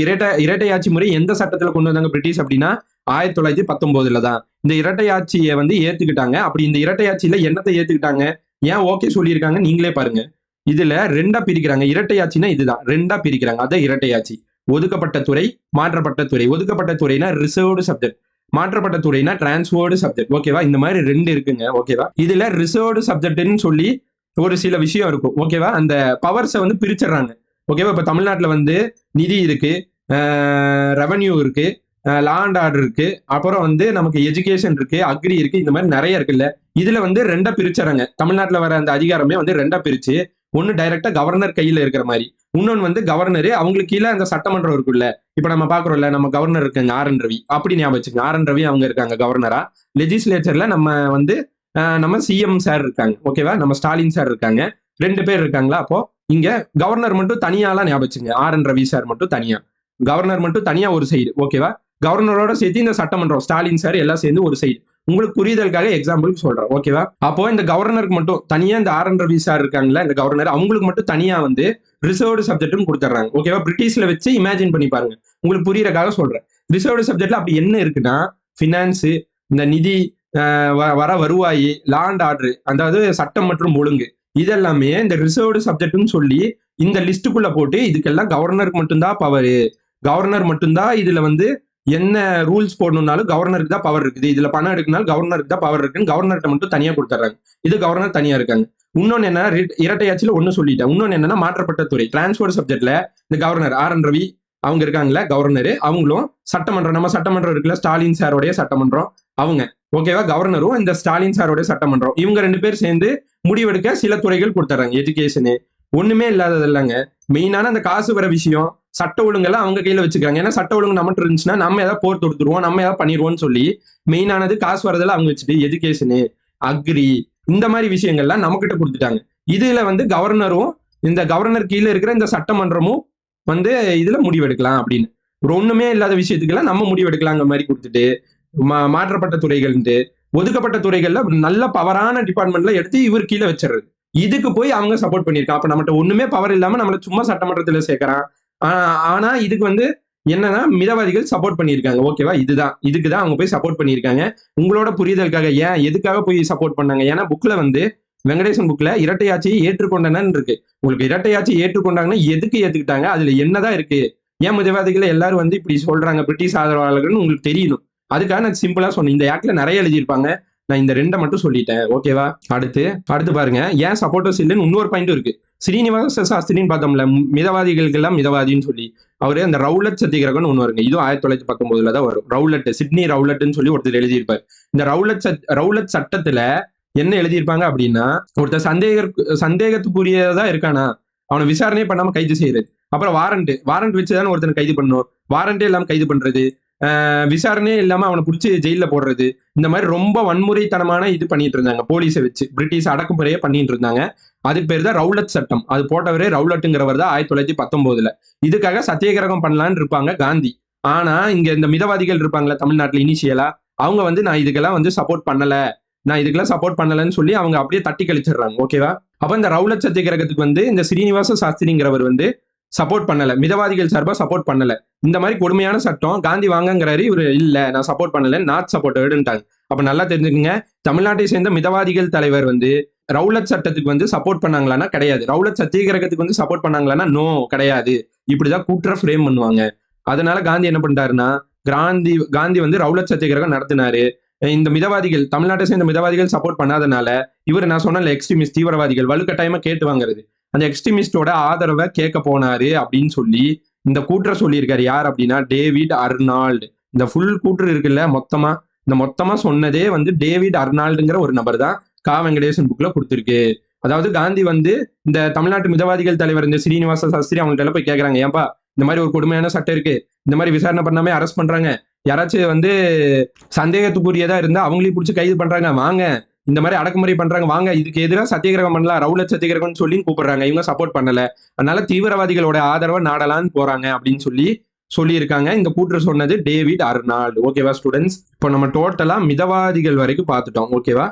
இரட்டை ஆட்சி முறை எந்த சட்டத்துல கொண்டு வந்தாங்க பிரிட்டிஷ் அப்படின்னா 1919 தான். இந்த இரட்டை ஆட்சியை வந்து ஏத்துக்கிட்டாங்க. அப்படி இந்த இரட்டை ஆட்சியில என்னத்தை ஏத்துக்கிட்டாங்க, ஏன் ஓகே சொல்லியிருக்காங்க நீங்களே பாருங்க. இதுல ரெண்டா பிரிக்கிறாங்க. இரட்டை ஆட்சினா இதுதான், ரெண்டா பிரிக்கிறாங்க. அதான் இரட்டை ஆட்சி. ஒதுக்கப்பட்ட துறை, மாற்றப்பட்ட துறை. ஒதுக்கப்பட்ட துறைனா ரிசர்வ்டு சப்ஜெக்ட், மாற்றப்பட்ட துறைனா டிரான்ஸ்ஃபர்டு சப்ஜெக்ட். ஓகேவா? இந்த மாதிரி 2 இருக்குங்க. ஓகேவா? இதுல ரிசர்வ்டு சப்ஜெக்ட்னு சொல்லி ஒரு சில விஷயம் இருக்கும். ஓகேவா? அந்த பவர்ஸை வந்து பிரிச்சிடறாங்க. ஓகேவா? இப்ப தமிழ்நாட்டுல வந்து நிதி இருக்கு, ரெவன்யூ இருக்கு, லா அண்ட் ஆர்டர் இருக்கு, அப்புறம் வந்து நமக்கு எஜுகேஷன் இருக்கு, அக்ரி இருக்கு, இந்த மாதிரி நிறைய இருக்குல்ல. இதுல வந்து 2 பிரிச்சறாங்க. தமிழ்நாட்டுல வர அந்த அதிகாரமே வந்து 2 பிரிச்சு, ஒன்னு டைரக்டா கவர்னர் கையில இருக்கிற மாதிரி, இன்னொன்னு வந்து கவர்னரு அவங்களுக்கு கீழே அந்த சட்டமன்றம் இருக்குல்ல. இப்ப நம்ம பாக்குறோம்ல, நம்ம கவர்னர் இருக்காங்க ஆர்.என். ரவி. அப்படி ஞாபகம் வச்சுங்க. ஆர்.என். ரவி அவங்க இருக்காங்க கவர்னரா. லெஜிஸ்லேச்சர்ல நம்ம வந்து நம்ம சிஎம் சார் இருக்காங்க. ஓகேவா? நம்ம ஸ்டாலின் சார் இருக்காங்க. 2 பேர் இருக்காங்களா? அப்போ இங்க கவர்னர் மட்டும் தனியாலாம் ஞாபகம் வச்சுங்க. ஆர்.என். ரவி சார் மட்டும் தனியா, கவர்னர் மட்டும் தனியா ஒரு சைடு. ஓகேவா? கவர்னரோட சேர்த்து இந்த சட்டமன்றம் ஸ்டாலின் சார் எல்லாம் சேர்ந்து ஒரு சைடு. உங்களுக்கு புரிதலுக்காக எக்ஸாம்பிளுக்கு சொல்றேன். ஓகேவா? அப்போ இந்த கவர்னருக்கு மட்டும் தனியா இந்த ஆர்.என். ரவி சார் இருக்காங்களா, இந்த கவர்னர், அவங்களுக்கு மட்டும் தனியா வந்து ரிசர்வ்டு சப்ஜெக்ட்னு கொடுத்துறாங்க. ஓகேவா? பிரிட்டிஷ்ல வச்சு இமேஜின் பண்ணி பாருங்க, உங்களுக்கு புரியறதுக்காக சொல்றேன். ரிசர்வ்டு சப்ஜெக்ட்ல அப்படி என்ன இருக்குன்னா, பினான்ஸ், இந்த நிதி, வர வருவாய், லா அண்ட் ஆர்டர், அதாவது சட்டம் மற்றும் ஒழுங்கு, இதெல்லாமே இந்த ரிசர்வ்டு சப்ஜெக்ட்னு சொல்லி இந்த லிஸ்டுக்குள்ள போட்டு இதுக்கெல்லாம் கவர்னருக்கு மட்டும்தான் பவர், கவர்னர் மட்டும்தான் இதுல வந்து என்ன ரூல்ஸ் போடணும்னாலும் கவர்னருக்கு தான் பவர் இருக்குது, இதுல பணம் எடுக்கனாலும் கவர்னருக்கு தான் பவர் இருக்குன்னு கவர்னர்கிட்ட மட்டும் தனியா கொடுத்துறாங்க. இது கவர்னர் தனியா இருக்காங்க. இன்னொன்னு என்ன, இரட்டையாட்சியில ஒண்ணு சொல்லிட்டேன். இன்னொன்னு என்னன்னா மாற்றப்பட்ட துறை, டிரான்ஸ்போர்ட் சப்ஜெக்ட்ல இந்த கவர்னர் ஆர்.என். ரவி அவங்க இருக்காங்களா கவர்னர், அவங்களும் சட்டமன்றம், நம்ம சட்டமன்றம் இருக்குல்ல, ஸ்டாலின் சாரோடைய சட்டமன்றம் அவங்க. ஓகேவா? கவர்னரும் இந்த ஸ்டாலின் சாரோடைய சட்டமன்றம், இவங்க 2 பேர் சேர்ந்து முடிவெடுக்க சில துறைகள் கொடுத்துறாங்க. எஜுகேஷனு ஒண்ணுமே இல்லாதது இல்லைங்க. மெயினான அந்த காசு வர விஷயம், சட்ட ஒழுங்கெல்லாம் அவங்க கையில வச்சுக்கிறாங்க. ஏன்னா சட்ட ஒழுங்கு நம்மகிட்ட இருந்துச்சுன்னா நம்ம ஏதாவது போர் தொடுத்துருவோம், நம்ம ஏதாவது பண்ணிடுவோம்னு சொல்லி மெயினானது காசு வரதெல்லாம் அவங்க வச்சுட்டு எஜுகேஷனு, அக்ரி, இந்த மாதிரி விஷயங்கள்லாம் நம்ம கிட்ட கொடுத்துட்டாங்க. இதுல வந்து கவர்னரும் இந்த கவர்னர் கீழே இருக்கிற இந்த சட்டமன்றமும் வந்து இதுல முடிவெடுக்கலாம் அப்படின்னு. ஒரு ஒண்ணுமே இல்லாத விஷயத்துக்கெல்லாம் நம்ம முடிவெடுக்கலாங்கிற மாதிரி கொடுத்துட்டு மாற்றப்பட்ட துறைகள்ட்டு ஒதுக்கப்பட்ட துறைகள்ல நல்ல பவரான டிபார்ட்மெண்ட்ல எடுத்து இவர் கீழே வச்சிடுறது. இதுக்கு போய் அவங்க சப்போர்ட் பண்ணியிருக்கான். அப்ப நம்மகிட்ட ஒண்ணுமே பவர் இல்லாம நம்மள சும்மா சட்டமன்றத்துல சேர்க்கிறான். ஆனா இதுக்கு வந்து என்னன்னா மிதவாதிகள் சப்போர்ட் பண்ணியிருக்காங்க. ஓகேவா? இதுக்குதான் அவங்க போய் சப்போர்ட் பண்ணியிருக்காங்க. உங்களோட புரிதலுக்காக, ஏன் எதுக்காக போய் சப்போர்ட் பண்ணாங்க, ஏன்னா புக்ல வந்து வெங்கடேசன் புக்ல இரட்டையாட்சியை ஏற்றுக்கொண்டனன்னு இருக்கு. உங்களுக்கு இரட்டையாட்சி ஏற்றுக்கொண்டாங்கன்னா எதுக்கு ஏத்துக்கிட்டாங்க, அதுல என்னதான் இருக்கு, ஏன் மிதவாதிகளை எல்லாரும் வந்து இப்படி சொல்றாங்க பிரிட்டிஷ் ஆதரவாளர்கள்னு உங்களுக்கு தெரியணும். அதுக்காக நான் சிம்பிளா சொன்னேன். இந்த ஆக்ட்ல நிறைய எழுதியிருப்பாங்க, நான் இந்த 2 மட்டும் சொல்லிட்டேன். ஓகேவா? அடுத்து பாருங்க, ஏன் சப்போர்ட்டர்ஸ் இல்லைன்னு இன்னொரு பாயிண்ட் இருக்கு. ஸ்ரீனிவாச சாஸ்திரின்னு பார்த்தோம்ல, மிதவாதிகளுக்கெல்லாம் மிதவாதின்னு சொல்லி, அவரு அந்த ரவுலட் சத்தியகிரகம்னு ஒண்ணு வருங்க. இதுவும் 1919 தான் வரும். ரவுலட், சிட்னி ரவுலட்னு சொல்லி ஒருத்தர் எழுதியிருப்பார். இந்த ரவுலட் சட்டத்துல என்ன எழுதியிருப்பாங்க அப்படின்னா, ஒருத்தர் சந்தேகத்துக்குரியதா இருக்கானா அவனை விசாரணை பண்ணாம கைது செய்யறது. அப்புறம் வாரண்ட் வச்சுதான் ஒருத்தனை கைது பண்ணணும், வாரண்டே இல்லாம கைது பண்றது, விசாரணையே இல்லாம அவனை பிடிச்சி ஜெயில போடுறது, இந்த மாதிரி ரொம்ப வன்முறைத்தனமான இது பண்ணிட்டு இருந்தாங்க. போலீஸை வச்சு பிரிட்டிஷ் அடக்குமுறையே பண்ணிட்டு இருந்தாங்க. அதுக்கு பேர் தான் ரவுலட் சட்டம். அது போட்டவரே ரவுலட்டுங்கிறவர் தான் 1919. இதுக்காக சத்தியாகிரகம் பண்ணலான்னு இருப்பாங்க காந்தி. ஆனா இங்க இந்த மிதவாதிகள் இருப்பாங்களா தமிழ்நாட்டுல இனிஷியலா, அவங்க வந்து நான் இதுக்கெல்லாம் சப்போர்ட் பண்ணலன்னு சொல்லி அவங்க அப்படியே தட்டி கழிச்சிடுறாங்க. ஓகேவா? அப்ப இந்த ரவுலட் சத்தியாகிரகத்துக்கு வந்து இந்த ஸ்ரீனிவாச சாஸ்திரிங்கிறவர் வந்து சப்போர்ட் பண்ணல, மிதவாதிகள் சார்பா சப்போர்ட் பண்ணல. இந்த மாதிரி கொடுமையான சட்டம் காந்தி வாங்கங்கிறாரு, இவரு இல்ல நான் சப்போர்ட் பண்ணல, நாட் சப்போர்ட்டட்ன்ட்டாங்க. அப்ப நல்லா தெரிஞ்சுக்கங்க, தமிழ்நாட்டை சேர்ந்த மிதவாதிகள் தலைவர் வந்து ரவுலட் சட்டத்துக்கு வந்து சப்போர்ட் பண்ணாங்களான்னா கிடையாது, ரவுலட் சத்தியாகிரகத்துக்கு வந்து சப்போர்ட் பண்ணாங்களான்னா நோ கிடையாது. இப்படிதான் கூட்டுற ஃப்ரேம் பண்ணுவாங்க. அதனால காந்தி என்ன பண்ணிட்டாருன்னா, காந்தி வந்து ரவுலட் சத்தியாகிரகம் நடத்தினாரு. இந்த மிதவாதிகள், தமிழ்நாட்டை சேர்ந்த மிதவாதிகள் சப்போர்ட் பண்ணாதனால இவர் நான் சொன்ன எக்ஸ்ட்ரீமிஸ்ட் தீவிரவாதிகள் வலுக்கட்டாயமா கேட்டு வாங்குறது, அந்த எக்ஸ்ட்ரீமிஸ்டோட ஆதரவை கேட்க போனாரு அப்படின்னு சொல்லி இந்த கூற்ற சொல்லியிருக்காரு. யார் அப்படின்னா டேவிட் அர்னால்டு. இந்த ஃபுல் கூற்று இருக்குல்ல, மொத்தமா சொன்னதே வந்து டேவிட் அர்னால்டுங்கிற ஒரு நபர் தான் கா வெங்கடேசன் புக்ல கொடுத்துருக்கு. அதாவது காந்தி வந்து இந்த தமிழ்நாட்டு மிதவாதிகள் தலைவர் இந்த ஸ்ரீனிவாச சாஸ்திரி அவங்கள்ட்ட போய் கேட்கறாங்க, ஏன்பா இந்த மாதிரி ஒரு கொடுமையான சட்டம் இருக்கு, இந்த மாதிரி விசாரணை பண்ணாமே அரெஸ்ட் பண்றாங்க, யாராச்சும் வந்து சந்தேகத்துக்குரியதா இருந்தா அவங்களையும் பிடிச்சி கைது பண்றாங்க, வாங்க இந்த மாதிரி அடக்குமுறை பண்றாங்க, வாங்க இதுக்கு எதிராக சத்தியாகிரகம் பண்ணலாம், ரவுலட் சத்தியாகிரகம் சொல்லி கூப்பிடுறாங்க. இவங்க சப்போர்ட் பண்ணல, அதனால தீவிரவாதிகளோட ஆதரவை நாடலான்னு போறாங்க அப்படின்னு சொல்லியிருக்காங்க. இந்த கூற்று சொன்னது டேவிட் அர்னால்டு. ஓகேவா ஸ்டூடெண்ட்ஸ்? இப்போ நம்ம டோட்டலா மிதவாதிகள் வரைக்கும் பார்த்துட்டோம். ஓகேவா?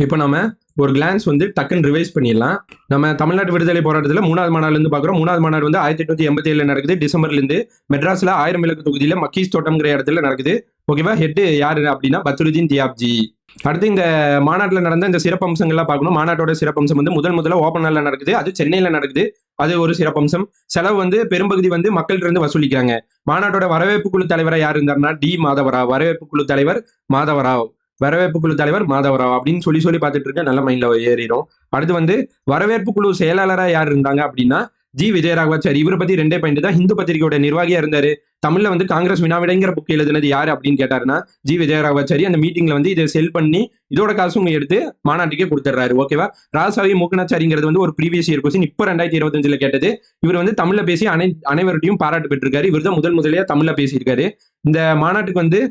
இப்போ நம்ம ஒரு கிளான்ஸ் வந்து டக்குன்னு ரிவைஸ் பண்ணிடலாம். நம்ம தமிழ்நாட்டு விடுதலை போராட்டத்தில் 3வது மாநாடுல இருந்து பார்க்குறோம். 3வது மாநாடு வந்து 1887 நடக்குது டிசம்பர்ல இருந்து. மெட்ராஸ்ல 1000 விளக்கு தொகுதியில மக்கீஸ் தோட்டம்ங்கிற இடத்துல நடக்குது. ஓகேவா? ஹெட் யாரு அப்படின்னா பத்ருதீன் தியாப்ஜி. அடுத்து இந்த மாநாட்டில் நடந்த இந்த சிறப்பம்சங்கள்லாம் பார்க்கணும். மாநாட்டோட சிறப்பம்சம் வந்து முதல்ல ஓப்பன் ஹால்ல நடக்குது, அது சென்னையில நடக்குது, அது ஒரு சிறப்பம்சம். செலவு வந்து பெரும்பகுதி வந்து மக்கள்கிட்ட இருந்து வசூலிக்கிறாங்க. மாநாட்டோட வரவேற்பு குழு தலைவரா யார் இருந்தாருன்னா டி மாதவராவ். வரவேற்பு குழு தலைவர் மாதவராவ் அப்படின்னு சொல்லி பார்த்துட்டு இருக்க, நல்ல மைண்ட்ல ஏறிடும். அடுத்து வந்து வரவேற்பு குழு செயலாளரா யார் இருந்தாங்க அப்படின்னா ஜி விஜயராகவாச்சாரி. இவரை பத்தி 2 பாயிண்ட் தான். ஹிந்து பத்திரிகையோட நிர்வாகியா இருந்தாரு. தமிழ்ல வந்து காங்கிரஸ் வினாவிடைங்கிற புக் எழுதுனது யாரு அப்படின்னு கேட்டாருன்னா ஜி விஜயராகவாச்சாரி. அந்த மீட்டிங்ல வந்து இதை செல் பண்ணி இதோட காசும் எடுத்து மாநாட்டுக்கே கொடுத்துறாரு. ஓகேவா? ராசாவி மூக்கனாச்சாரிங்கிறது வந்து ஒரு ப்ரீவியஸ் இயர் கொஸ்டின், இப்போ 2025 கேட்டது. இவர் வந்து தமிழ்ல பேசி அனைவருடையும் பாராட்டு பெற்றிருக்காரு. இவர் தான் முதலியா தமிழ்ல பேசியிருக்காரு. இந்த மாநாட்டுக்கு வந்து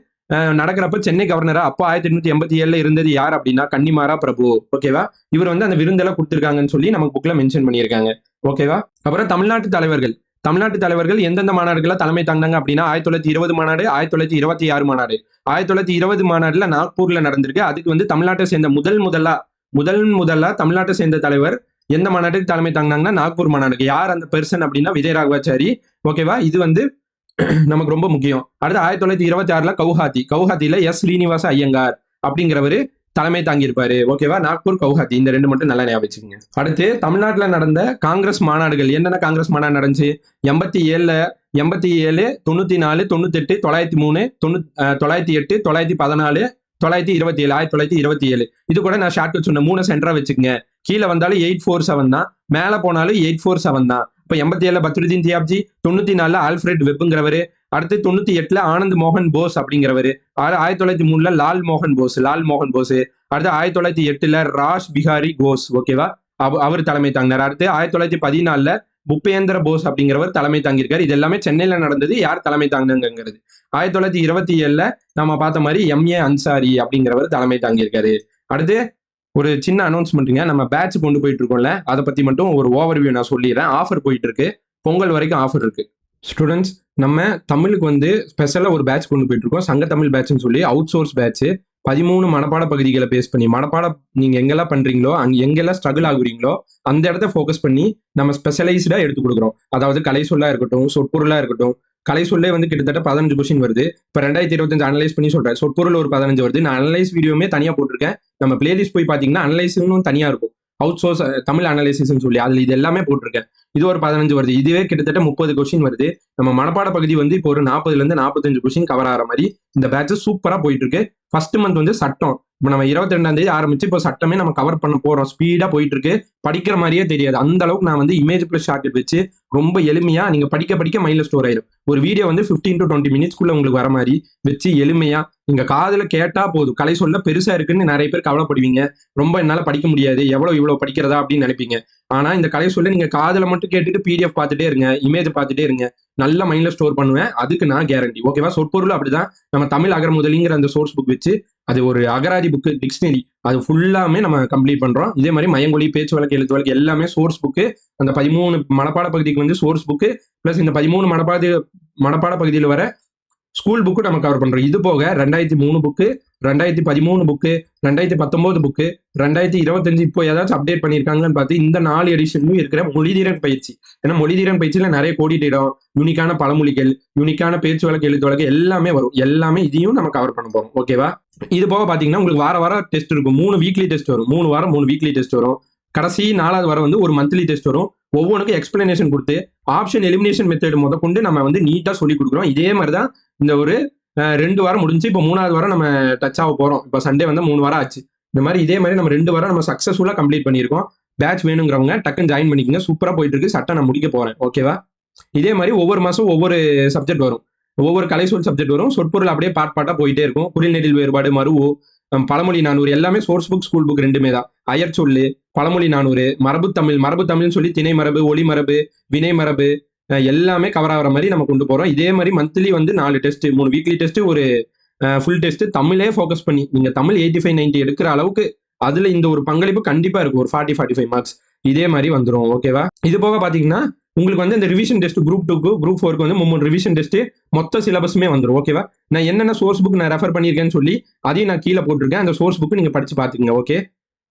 நடக்கிறப்ப சென்னை கவர்னரா அப்போ 1887 இருந்தது யார் அப்படின்னா கன்னிமாரா பிரபு. ஓகேவா? இவர் வந்து அந்த விருந்தெல்லாம் கொடுத்திருக்காங்கன்னு சொல்லி நமக்கு புக்ல மென்ஷன் பண்ணியிருக்காங்க. ஓகேவா? அப்புறம் தமிழ்நாட்டு தலைவர்கள் எந்தெந்த மாநாடுகளை தலைமை தாங்கினாங்க அப்படின்னா 1920 மாநாடு, 1926 மாநாடு. 1920 மாநாடுல நாக்பூர்ல நடந்திருக்கு. அதுக்கு வந்து தமிழ்நாட்டை சேர்ந்த முதல் தமிழ்நாட்டை சேர்ந்த தலைவர் எந்த மாநாட்டுக்கு தலைமை தாங்கினாங்கன்னா நாக்பூர் மாநாடுக்கு. யார் அந்த பெர்சன் அப்படின்னா விஜயராகவாச்சாரி. ஓகேவா? இது வந்து நமக்கு ரொம்ப முக்கியம். அடுத்து 1926 கவுஹாத்தில எஸ் ஸ்ரீனிவாச ஐயங்கார் அப்படிங்கிறவரு தலைமை தாங்கியிருப்பாரு. ஓகேவா? நாக்பூர், கவுஹாத்தி, இந்த 2 மட்டும் நல்லா ஞாபகம் வச்சுக்கோங்க. அடுத்து தமிழ்நாட்டுல நடந்த காங்கிரஸ் மாநாடுகள். என்னென்ன காங்கிரஸ் மாநாடு நடந்துச்சு? 87, 94, 98, 903, 908, 914, 927, 1927. இது கூட நான் ஷார்ட்கட் சொன்ன 3 சென்டரா வச்சுக்கோங்க. கீழே வந்தாலும் 847 தான், மேல போனாலும் 847 தான். இப்ப 87 பத்ருதீன் தியாப்ஜி, 94 ஆல்ஃபிரட் வெப்புங்கிறவரு, அடுத்து 98 ஆனந்த் மோகன் போஸ் அப்படிங்கிறவரு, 1903 லால் மோகன் போஸ், அடுத்து 1908 ராஷ் பிஹாரி கோஸ். ஓகேவா? அவர் தலைமை தாங்கினார். அடுத்து 1914 புப்பேந்திர போஸ் அப்படிங்கிறவர் தலைமை தாங்கியிருக்காரு. இது எல்லாமே சென்னையில நடந்தது. யார் தலைமை தாங்கினாங்கிறது 1927 நம்ம பார்த்த மாதிரி MA அன்சாரி அப்படிங்கிறவர் தலைமை தாங்கியிருக்காரு. அடுத்து ஒரு சின்ன அனௌன்ஸ்மெண்ட்டுங்க, நம்ம பேட்ச் கொண்டு போயிட்டு இருக்கோம்ல, அதை பத்தி மட்டும் ஒரு ஓவர்வியூ நான் சொல்லிடுறேன். ஆஃபர் போயிட்டு இருக்கு, பொங்கல் வரைக்கும் ஆஃபர் இருக்கு. ஸ்டூடெண்ட்ஸ், நம்ம தமிழுக்கு வந்து ஸ்பெஷலா ஒரு பேட்ச் கொண்டு போயிட்டு இருக்கோம், சங்க தமிழ் பேட்ச்னு சொல்லி. அவுட் சோர்ஸ் பேட்ச் 13 மனப்பாட பகுதிகளை பேஸ் பண்ணி, மனப்பாடம் நீங்க எங்கெல்லாம் பண்றீங்களோ, எங்கெல்லாம் ஸ்ட்ரகிள் ஆகுறீங்களோ அந்த இடத்த ஃபோக்கஸ் பண்ணி நம்ம ஸ்பெஷலைஸ்டா எடுத்து கொடுக்குறோம். அதாவது கலை சொல்லா இருக்கட்டும், சொற்பொருளா இருக்கட்டும், கலை சொல்லே வந்து கிட்டத்தட்ட 15 கொஸ்டின் வருது. இப்போ 2025 அனலைஸ் பண்ணி சொல்றேன். சொற்பொருள் ஒரு 15 வருது. நான் அனலைஸ் வீடியோமே தனியா போட்டிருக்கேன். நம்ம பிளேலிஸ்ட் போய் பார்த்தீங்கன்னா அனலைஸ்னு தனியா இருக்கும். அவுட் சோர்ஸ் தமிழ் அனலைசிஸ்ன்னு சொல்லி அதுல இது எல்லாமே போட்டிருக்கேன். இது ஒரு 15 வருது. இதுவே கிட்டத்தட்ட 30 கொஸ்டின் வருது. நம்ம மனப்பாட பகுதி வந்து இப்போ ஒரு 40ல இருந்து 45 கொஸ்டின் கவர் ஆகிற மாதிரி இந்த பேட்ச் சூப்பரா போயிட்டு இருக்கு. ஃபர்ஸ்ட் மந்த் வந்து சட்டம். இப்போ நம்ம 22ஆம் தேதி ஆரம்பிச்சு இப்போ சட்டமே நம்ம கவர் பண்ண போறோம். ஸ்பீடா போயிட்டு இருக்கு. படிக்கிற மாதிரியே தெரியாது. அந்த அளவுக்கு நான் வந்து இமேஜ் பிளஸ் ஷார்ட்கட் வச்சு ரொம்ப எளிமையா நீங்க படிக்க படிக்க மைண்ட்ல ஸ்டோர் ஆயிடும். ஒரு வீடியோ வந்து 15 to 20 மினிட்ஸ்க்குள்ள உங்களுக்கு வர மாதிரி வச்சு எளிமையா நீங்க காதுல கேட்டா போதும். கலை சொல்ல பெருசா இருக்குன்னு நிறைய பேர் கவலைப்படுவீங்க. ரொம்ப என்னால படிக்க முடியாது, இவ்வளவு படிக்கிறதா அப்படின்னு நினைப்பீங்க. ஆனா இந்த கலை சொல்ல நீங்க காதுல மட்டும் கேட்டுட்டு பிடிஎஃப் பார்த்துட்டே இருங்க, இமேஜ் பார்த்துட்டே இருங்க, நல்ல மைண்ட்ல ஸ்டோர் பண்ணுவேன். அதுக்கு நான் கேரண்டி. ஓகேவா? சொற்பொருள் அப்படிதான். நம்ம தமிழ் அகர முதலிங்கிற அந்த சோர்ஸ் புக் வச்சு அது ஒரு அகராதி புக், டிக்ஷனரி, அது ஃபுல்லாமே நம்ம கம்ப்ளீட் பண்றோம். இதே மாதிரி மயங்கொலி, பேச்சு வழக்கு, எழுத்து வழக்கு எல்லாமே சோர்ஸ் புக்கு. அந்த 13 மனப்பாட பகுதிக்கு வந்து சோர்ஸ் புக்கு பிளஸ் இந்த 13 மனப்பாட பகுதியில் வர ஸ்கூல் புக்கு நம்ம கவர் பண்றோம். இது போக 2003 புக்கு, 2013 புக்கு, 2019 புக்கு, 2025 இப்போ ஏதாச்சும் அப்டேட் பண்ணியிருக்காங்கன்னு பார்த்து இந்த 4 எடிஷன்லையும் இருக்கிற மொழிதிறன் பயிற்சி. ஏன்னா மொழிதிறன் பயிற்சியில நிறைய கோடிட்ட இடம், யூனிக்கான பழமொழிகள், யூனிக்கான பேச்சு வழக்கு, எழுத்து வழக்கு எல்லாமே வரும். எல்லாமே இதையும் நம்ம கவர் பண்ண போறோம். ஓகேவா? இது போக பாத்தீங்கன்னா உங்களுக்கு வாரம் டெஸ்ட் இருக்கும். 3 வீக்லி டெஸ்ட் வரும். 3 வாரம் 3 வீக்லி டெஸ்ட் வரும். கடைசி 4வது வாரம் வந்து ஒரு மந்த்லி டெஸ்ட் வரும். ஒவ்வொன்றுக்கும் எக்ஸ்பிளனேஷன் கொடுத்து ஆப்ஷன் எலிமினேஷன் மெத்தட் கொண்டு நம்ம வந்து நீட்டா சொல்லி கொடுக்குறோம். இதே மாதிரி தான் இந்த ஒரு 2 வாரம் முடிஞ்சு இப்போ 3வது வாரம் நம்ம டச் ஆக போறோம். இப்போ சண்டே வந்து 3 வாரம் ஆச்சு. இந்த மாதிரி இதே மாதிரி நம்ம 2 வாரம் நம்ம சக்சஸ்ஃபுல்லா கம்ப்ளீட் பண்ணியிருக்கோம். பேட்ச் வேணுங்கிறவங்க டக்குன்னு ஜாயின் பண்ணிக்கங்க. சூப்பரா போயிட்டு இருக்கு. சட்டை நான் முடிக்க போறேன். ஓகேவா? இதே மாதிரி ஒவ்வொரு மாசம் ஒவ்வொரு சப்ஜெக்ட் வரும். ஒவ்வொரு கலை சொல் சப்ஜெக்ட் வரும். சொற்பொருள் அப்படியே பாட்டா போயிட்டே இருக்கும். குறில் நெடில் வேறுபாடு, மருவு, பழமொழி 400 எல்லாமே சோர்ஸ் புக், ஸ்கூல் புக் ரெண்டுமே தான். அயர் சொல்லு, பழமொழி 400, மரபு தமிழ்னு சொல்லி திணை மரபு, ஒளி மரபு, வினை மரபு எல்லாமே கவர் ஆகிற மாதிரி நம்ம கொண்டு போறோம். இதே மாதிரி மந்த்லி வந்து 4 டெஸ்ட், 3 வீக்லி டெஸ்ட், ஒரு ஃபுல் டெஸ்ட் தமிழே ஃபோக்கஸ் பண்ணி நீங்க தமிழ் 85-90 எடுக்கிற அளவுக்கு அதுல இந்த ஒரு பங்களிப்பு கண்டிப்பா இருக்கும். ஒரு 40-45 மார்க்ஸ் இதே மாதிரி வந்துடும். ஓகேவா? இது போக பாத்தீங்கன்னா உங்களுக்கு வந்து இந்த ரிவிஷன் டெஸ்ட் குரூப் 2க்கு, குரூப் 4க்கு வந்து 3 ரிவிஷன் டெஸ்ட் மொத்த சிலபஸுமே வந்துடும். ஓகேவா? நான் என்னென்ன சோர்ஸ் புக் நான் ரெஃபர் பண்ணியிருக்கேன்னு சொல்லி அதையும் நான் கீழே போட்டிருக்கேன். அந்த சோர்ஸ் புக்கு நீங்க படிச்சு பாத்துக்கங்க. ஓகே?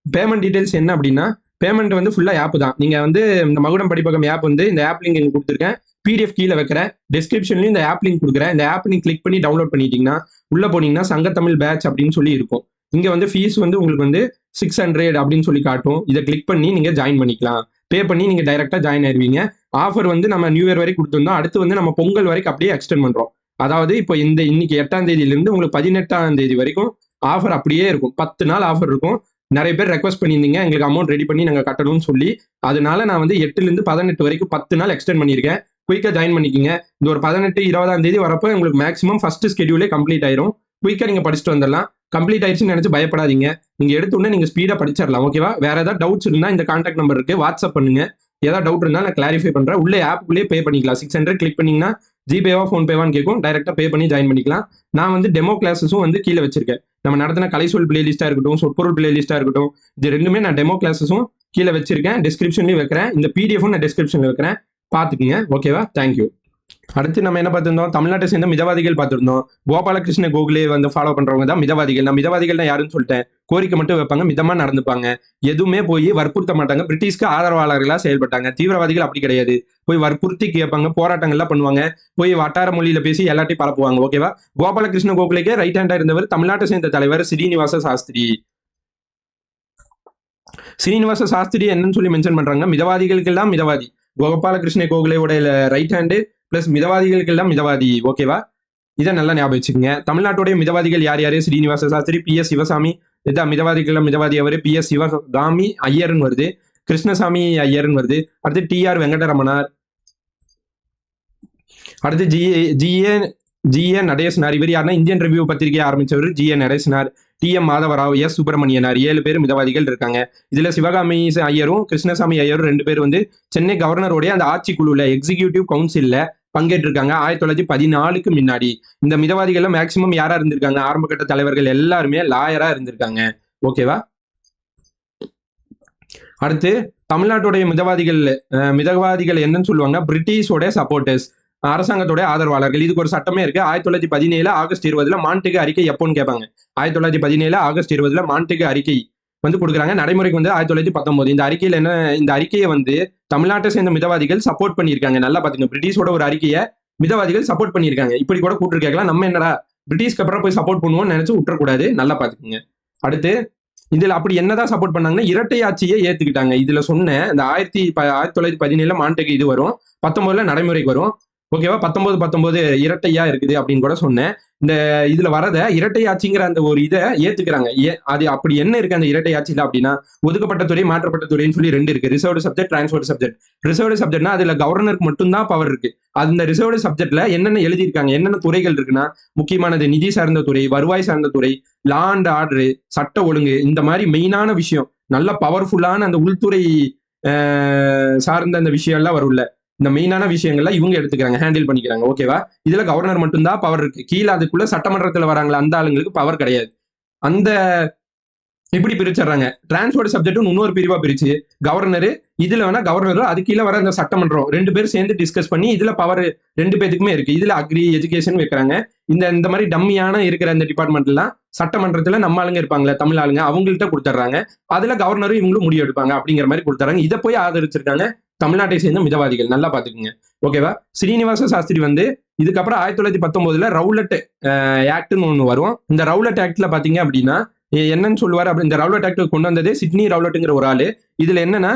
பேமெண்ட் டீடைல்ஸ் என்ன அப்படின்னா, பேமெண்ட் வந்து ஃபுல்லா ஆப் தான். நீங்க வந்து இந்த மகுடம் படிப்பகம் ஆப் வந்து இந்த ஆப் லிங்க் இங்க கொடுத்துருக்கேன். பிடிஎஃப் கீழே வைக்கிறேன். டிஸ்கிரிப்ஷன்லயும் இந்த ஆப் லிங்க் கொடுக்குறேன். இந்த ஆப் நீங்க கிளிக் பண்ணி டவுன்லோட் பண்ணிட்டீங்கன்னா உள்ள போனீங்கன்னா சங்கத்தமிழ் பேட்ச் அப்படின்னு சொல்லி இருக்கும். இங்க வந்து ஃபீஸ் வந்து உங்களுக்கு வந்து 600 அப்படின்னு சொல்லி காட்டும். இதை கிளிக் பண்ணி நீங்க ஜாயின் பண்ணிக்கலாம். பே பண்ணி நீங்க டைரக்டா ஜாயின் ஆயிருவீங்க. ஆஃபர் வந்து நம்ம நியூ இயர் வரைக்கும் கொடுத்துருந்தோம். அடுத்து வந்து நம்ம பொங்கல் வரைக்கும் அப்படியே எக்ஸ்டெண்ட் பண்றோம். அதாவது இப்போ இன்னைக்கு 8ஆம் தேதியிலிருந்து உங்களுக்கு 18ஆம் தேதி வரைக்கும் ஆஃபர் அப்படியே இருக்கும். 10 நாள் ஆஃபர் இருக்கும். நிறைய பேர் ரெக்வஸ்ட் பண்ணியிருந்தீங்க எங்களுக்கு அமௌண்ட் ரெடி பண்ணி நாங்கள் கட்டணும்னு சொல்லி. அதனால நான் வந்து 8லேருந்து 18 வரைக்கும் 10 நாள் எக்ஸ்டெண்ட் பண்ணியிருக்கேன். குயிக்கா ஜாயின் பண்ணிக்கிங்க. இந்த ஒரு 18-20ஆம் தேதி வரப்போ உங்களுக்கு மேக்ஸிமம் ஃபர்ஸ்ட் ஸ்கெடியூலே கம்ப்ளீட் ஆயிரும். குயிக்கா நீங்க படிச்சுட்டு வந்துடலாம். கம்ப்ளீட் ஆயிடுச்சுன்னு நினைச்சு பயப்படாதீங்க. நீங்க எடுத்த உடனே நீங்க ஸ்பீடா படிச்சிடலாம். ஓகேவா? வேற ஏதாவது டவுட்ஸ் இருந்தா இந்த கான்டாக்ட் நம்பர் இருக்கு, வாட்ஸ்அப் பண்ணுங்க. ஏதாவது டவுட் இருந்தா நான் கிளாரிஃபை பண்றேன். உள்ளே ஆப்புக்குள்ளே பே பண்ணிக்கலாம். 600 கிளிக் பண்ணீங்கன்னா ஜிபேவா ஃபோன்பேவான்னு கேட்கும். டைரக்டா பே பண்ணி ஜாயின் பண்ணிக்கலாம். நான் வந்து டெமோ கிளாஸஸும் வந்து கீழே வச்சிருக்கேன். நம்ம நடத்தின கலைசொல் பிளேலிஸ்டா இருக்கட்டும், சொற்பொருள் பிளேலிஸ்டா இருக்கட்டும், இது ரெண்டுமே நான் டெமோ கிளாஸஸும் கீழே வச்சிருக்கேன். டிஸ்கிரிப்ஷன்லயும் வைக்கிறேன். இந்த பிடிஎஃப் நான் டிஸ்கிரிப்ஷன்ல வைக்கிறேன். பாத்துக்கீங்க. ஓகேவா? தேங்க்யூ. அடுத்து நம்ம என்ன பார்த்திருந்தோம்? தமிழ்நாட்டை சேர்ந்த மிதவாதிகள் பார்த்திருந்தோம். கோபாலகிருஷ்ண கோகலே வந்து ஃபாலோ பண்றவங்க தான் மிதவாதிகள். நான் மிதவாதிகள்னா யாருன்னு சொல்லிட்டேன். கோரிக்கை மட்டும் வைப்பாங்க, மிதமா நடந்துப்பாங்க, எதுவுமே போய் வற்புறுத்த மாட்டாங்க. பிரிட்டிஷ்க்கு ஆதரவாளர்களா செயல்பட்டாங்க. தீவிரவாதிகள் அப்படி கிடையாது. போய் வற்புறுத்தி கேட்பாங்க, போராட்டங்கள்லாம் பண்ணுவாங்க, போய் வட்டார மொழியில பேசி எல்லாத்தையும் பரப்புவாங்க. ஓகேவா? கோபாலகிருஷ்ண கோகலேக்கே ரைட் ஹேண்டா இருந்தவர் தமிழ்நாட்டை சேர்ந்த தலைவர் ஸ்ரீனிவாச சாஸ்திரி. ஸ்ரீனிவாச சாஸ்திரி என்னன்னு சொல்லி மென்ஷன் பண்றாங்க, மிதவாதிகளுக்கெல்லாம் மிதவாதி. கோபாலகிருஷ்ண கோகலேயோட ரைட் ஹேண்டு பிளஸ் மிதவாதிகளுக்கு எல்லாம் மிதவாதி. ஓகேவா? இதை நல்லா ஞாபகம் வச்சுக்கோங்க. தமிழ்நாட்டுடைய மிதவாதிகள் யார் யாரு? ஸ்ரீனிவாச சாஸ்திரி, பி.எஸ். சிவசாமி. இதான் மிதவாதிகள் மிதவாதி அவரு. பி.எஸ். சிவகாமி ஐயர்னு வருது, கிருஷ்ணசாமி ஐயர்னு வருது. அடுத்து டி.ஆர். வெங்கடரமணார். அடுத்து ஜி.ஏ. நடேசனார். இவர் யாருன்னா இந்தியன் ரிவ்யூ பத்திரிகை ஆரம்பிச்சவர் ஜி.ஏ. நடேசனார். டி.எம். மாதவராவ், எஸ். சுப்பிரமணியனார். 7 பேர் மிதவாதிகள் இருக்காங்க. இதுல சிவகாமி ஐயரும் கிருஷ்ணசாமி ஐயரும் 2 பேர் வந்து சென்னை கவர்னருடைய அந்த ஆட்சி குழுல எக்ஸிகியூட்டிவ் கவுன்சில்ல பங்கேற்றிருக்காங்க 1914க்கு முன்னாடி. இந்த மிதவாதிகள்ல மேக்சிமம் யாரா இருந்திருக்காங்க? ஆரம்ப கட்ட தலைவர்கள் எல்லாருமே லாயரா இருந்திருக்காங்க. ஓகேவா? அடுத்து தமிழ்நாட்டுடைய மிதவாதிகள் என்னன்னு சொல்லுவாங்க? பிரிட்டிஷோட சப்போர்ட்டர்ஸ், அரசாங்கத்தோட ஆதரவாளர்கள். இதுக்கு ஒரு சட்டமே இருக்கு. 1917 ஆகஸ்ட் 20 மாண்டேகு அறிக்கை எப்போன்னு கேட்பாங்க. 1917 ஆகஸ்ட் 20 மாண்டேகு அறிக்கை வந்து கொடுக்குறாங்க. நடைமுறைக்கு வந்து 1919. இந்த அறிக்கையில என்ன? இந்த அறிக்கையை வந்து தமிழ்நாட்டை சேர்ந்த மிதவாதிகள் சப்போர்ட் பண்ணியிருக்காங்க. நல்லா பாத்துங்க. பிரிட்டிஷோட ஒரு அறிக்கையை மிதவாதிகள் சப்போர்ட் பண்ணியிருக்காங்க. இப்படி கூட கூட்டு கேட்கலாம். நம்ம என்னடா பிரிட்டிஷ்க்கு அப்புறம் போய் சப்போர்ட் பண்ணுவோம்னு நினைச்சு விட்டுறக்கூடாது. நல்லா பாத்துக்கோங்க. அடுத்து இதுல அப்படி என்னதான் சப்போர்ட் பண்ணாங்கன்னா இரட்டை ஆட்சியை ஏத்துக்கிட்டாங்க. இதுல சொன்ன இந்த 1917 மாண்டேகு இது வரும், 19ல நடைமுறைக்கு வரும். ஓகேவா? 19 இரட்டையா இருக்குது அப்படின்னு கூட சொன்னேன். இந்த இதுல வரத இரட்டை ஆட்சிங்கிற அந்த ஒரு இதை ஏத்துக்கிறாங்க. அது அப்படி என்ன இருக்கு அந்த இரட்டை ஆட்சியில அப்படின்னா, ஒதுக்கப்பட்ட துறை, மாற்றப்பட்ட துறைன்னு சொல்லி 2 இருக்கு. Reserved subject, transferred subject. Reserved சப்ஜெக்ட்னா அதுல கவர்னருக்கு மட்டும்தான் பவர் இருக்கு. அந்த ரிசர்வ்டு சப்ஜெக்ட்ல என்னென்ன எழுதியிருக்காங்க, என்னென்ன துறைகள் இருக்குன்னா, முக்கியமானது நிதி சார்ந்த துறை, வருவாய் சார்ந்த துறை, லா அண்ட் ஆர்டர், சட்ட ஒழுங்கு, இந்த மாதிரி மெயினான விஷயம், நல்ல பவர்ஃபுல்லான அந்த உள்துறை சார்ந்த அந்த விஷயம் எல்லாம் வரும்ல, இந்த மெயினான விஷயங்கள்லாம் இவங்க எடுத்துக்கிறாங்க, ஹேண்டில் பண்ணிக்கிறாங்க. ஓகேவா? இதுல கவர்னர் மட்டும்தான் பவர் இருக்கு. கீழே அதுக்குள்ள சட்டமன்றத்துல வராங்களா அந்த ஆளுங்களுக்கு பவர் கிடையாது. அந்த இப்படி பிரிச்சிடறாங்க. டிரான்ஸ்போர்ட் சப்ஜெக்ட் இன்னொரு பிரிவா பிரிச்சு கவர்னர், இதுல வேணா கவர்னர், அது கீழே வர அந்த சட்டமன்றம் 2 பேரும் சேர்ந்து டிஸ்கஸ் பண்ணி இதுல பவர் 2 பேத்துக்குமே இருக்கு. இதுல அக்ரி, எஜுகேஷன் வைக்கிறாங்க. இந்த மாதிரி டம்மியான இருக்கிற அந்த டிபார்ட்மெண்ட்லாம் சட்டமன்றத்துல நம்ம ஆளுங்க இருப்பாங்களே, தமிழ் ஆளுங்க, அவங்கள்ட்ட கொடுத்துட்றாங்க. அதுல கவர்னரும் இவங்களும் முடிவு எடுப்பாங்க அப்படிங்கிற மாதிரி கொடுத்துறாங்க. இதை போய் ஆதரிச்சிருக்காங்க தமிழ்நாட்டை சேர்ந்த மிதவாதிகள். நல்லா பாத்துக்குங்க. ஓகேவா? ஸ்ரீனிவாச சாஸ்திரி வந்து இதுக்கப்புறம் 1919 ரவுலட் ஆக்ட்னு ஒண்ணு வரும். இந்த ரவுலட் ஆக்ட்ல பாத்தீங்க அப்படின்னா என்னன்னு சொல்லுவாரு அப்படி, இந்த ரவுலட் ஆக்ட் கொண்டு வந்தது சிட்னி ரவுலட்டுங்கிற ஒரு ஆளு. இதுல என்னன்னா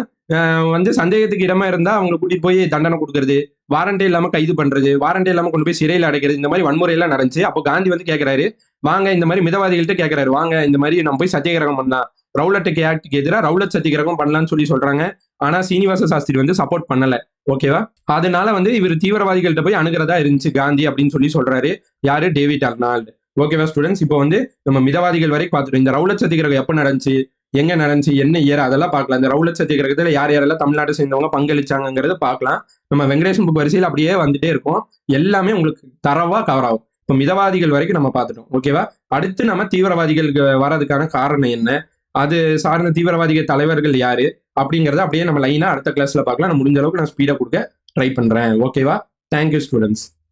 வந்து சந்தேகத்துக்கு இடமா இருந்தா அவங்க கூட்டிட்டு போய் தண்டனை கொடுக்கறது, வாரண்டே இல்லாம கைது பண்றது, வாரண்டே இல்லாம கொண்டு போய் சிறையில் அடைக்கிறது, இந்த மாதிரி வன்முறை எல்லாம் நடந்துச்சு. அப்போ காந்தி வந்து கேட்கிறாரு, வாங்க இந்த மாதிரி மிதவாதிகள்கிட்ட கேட்கிறாரு, வாங்க இந்த மாதிரி நம்ம போய் சத்தியாகிரகம் பண்ணலாம், ரவுலட் ஆக்டுக்கு எதிராக ரவுலட் சத்தியாகிரகம் பண்ணலாம்னு சொல்றாங்க. ஆனா சீனிவாச சாஸ்திரி வந்து சப்போர்ட் பண்ணல. ஓகேவா? அதனால வந்து இவர் தீவிரவாதிகள்கிட்ட போய் அணுகிறதா இருந்துச்சு காந்தி அப்படின்னு சொல்றாரு. யாரு? David Arnold. ஓகேவா ஸ்டூடெண்ட்ஸ்? இப்போ வந்து நம்ம மிதவாதிகள் வரைக்கும் பார்த்துட்டோம். இந்த ரவுலட் சத்தியாகிரகம் எப்ப நடந்துச்சு, எங்க நடந்துச்சு, என்ன இயர், அதெல்லாம் பார்க்கலாம். இந்த ரவுலட் சத்தியாகிரகத்துல யார் யாரெல்லாம் தமிழ்நாட்டை சேர்ந்தவங்க பங்களிச்சாங்கிறத பார்க்கலாம். நம்ம வெங்கடேசன் புக் வரிசையில் அப்படியே வந்துட்டே இருக்கும். எல்லாமே உங்களுக்கு தரவா கவர் ஆகும். இப்போ மிதவாதிகள் வரைக்கும் நம்ம பார்த்துட்டோம். ஓகேவா? அடுத்து நம்ம தீவிரவாதிகளுக்கு வர்றதுக்கான காரணம் என்ன, அது சார்ந்த தீவிரவாதிகள் தலைவர்கள் யாரு அப்படிங்கறத அப்படியே நம்ம லைனா அடுத்த கிளாஸ்ல பார்க்கலாம். நான் முடிஞ்ச அளவுக்கு நான் ஸ்பீடா கொடுக்க ட்ரை பண்றேன். ஓகேவா? Thank you students.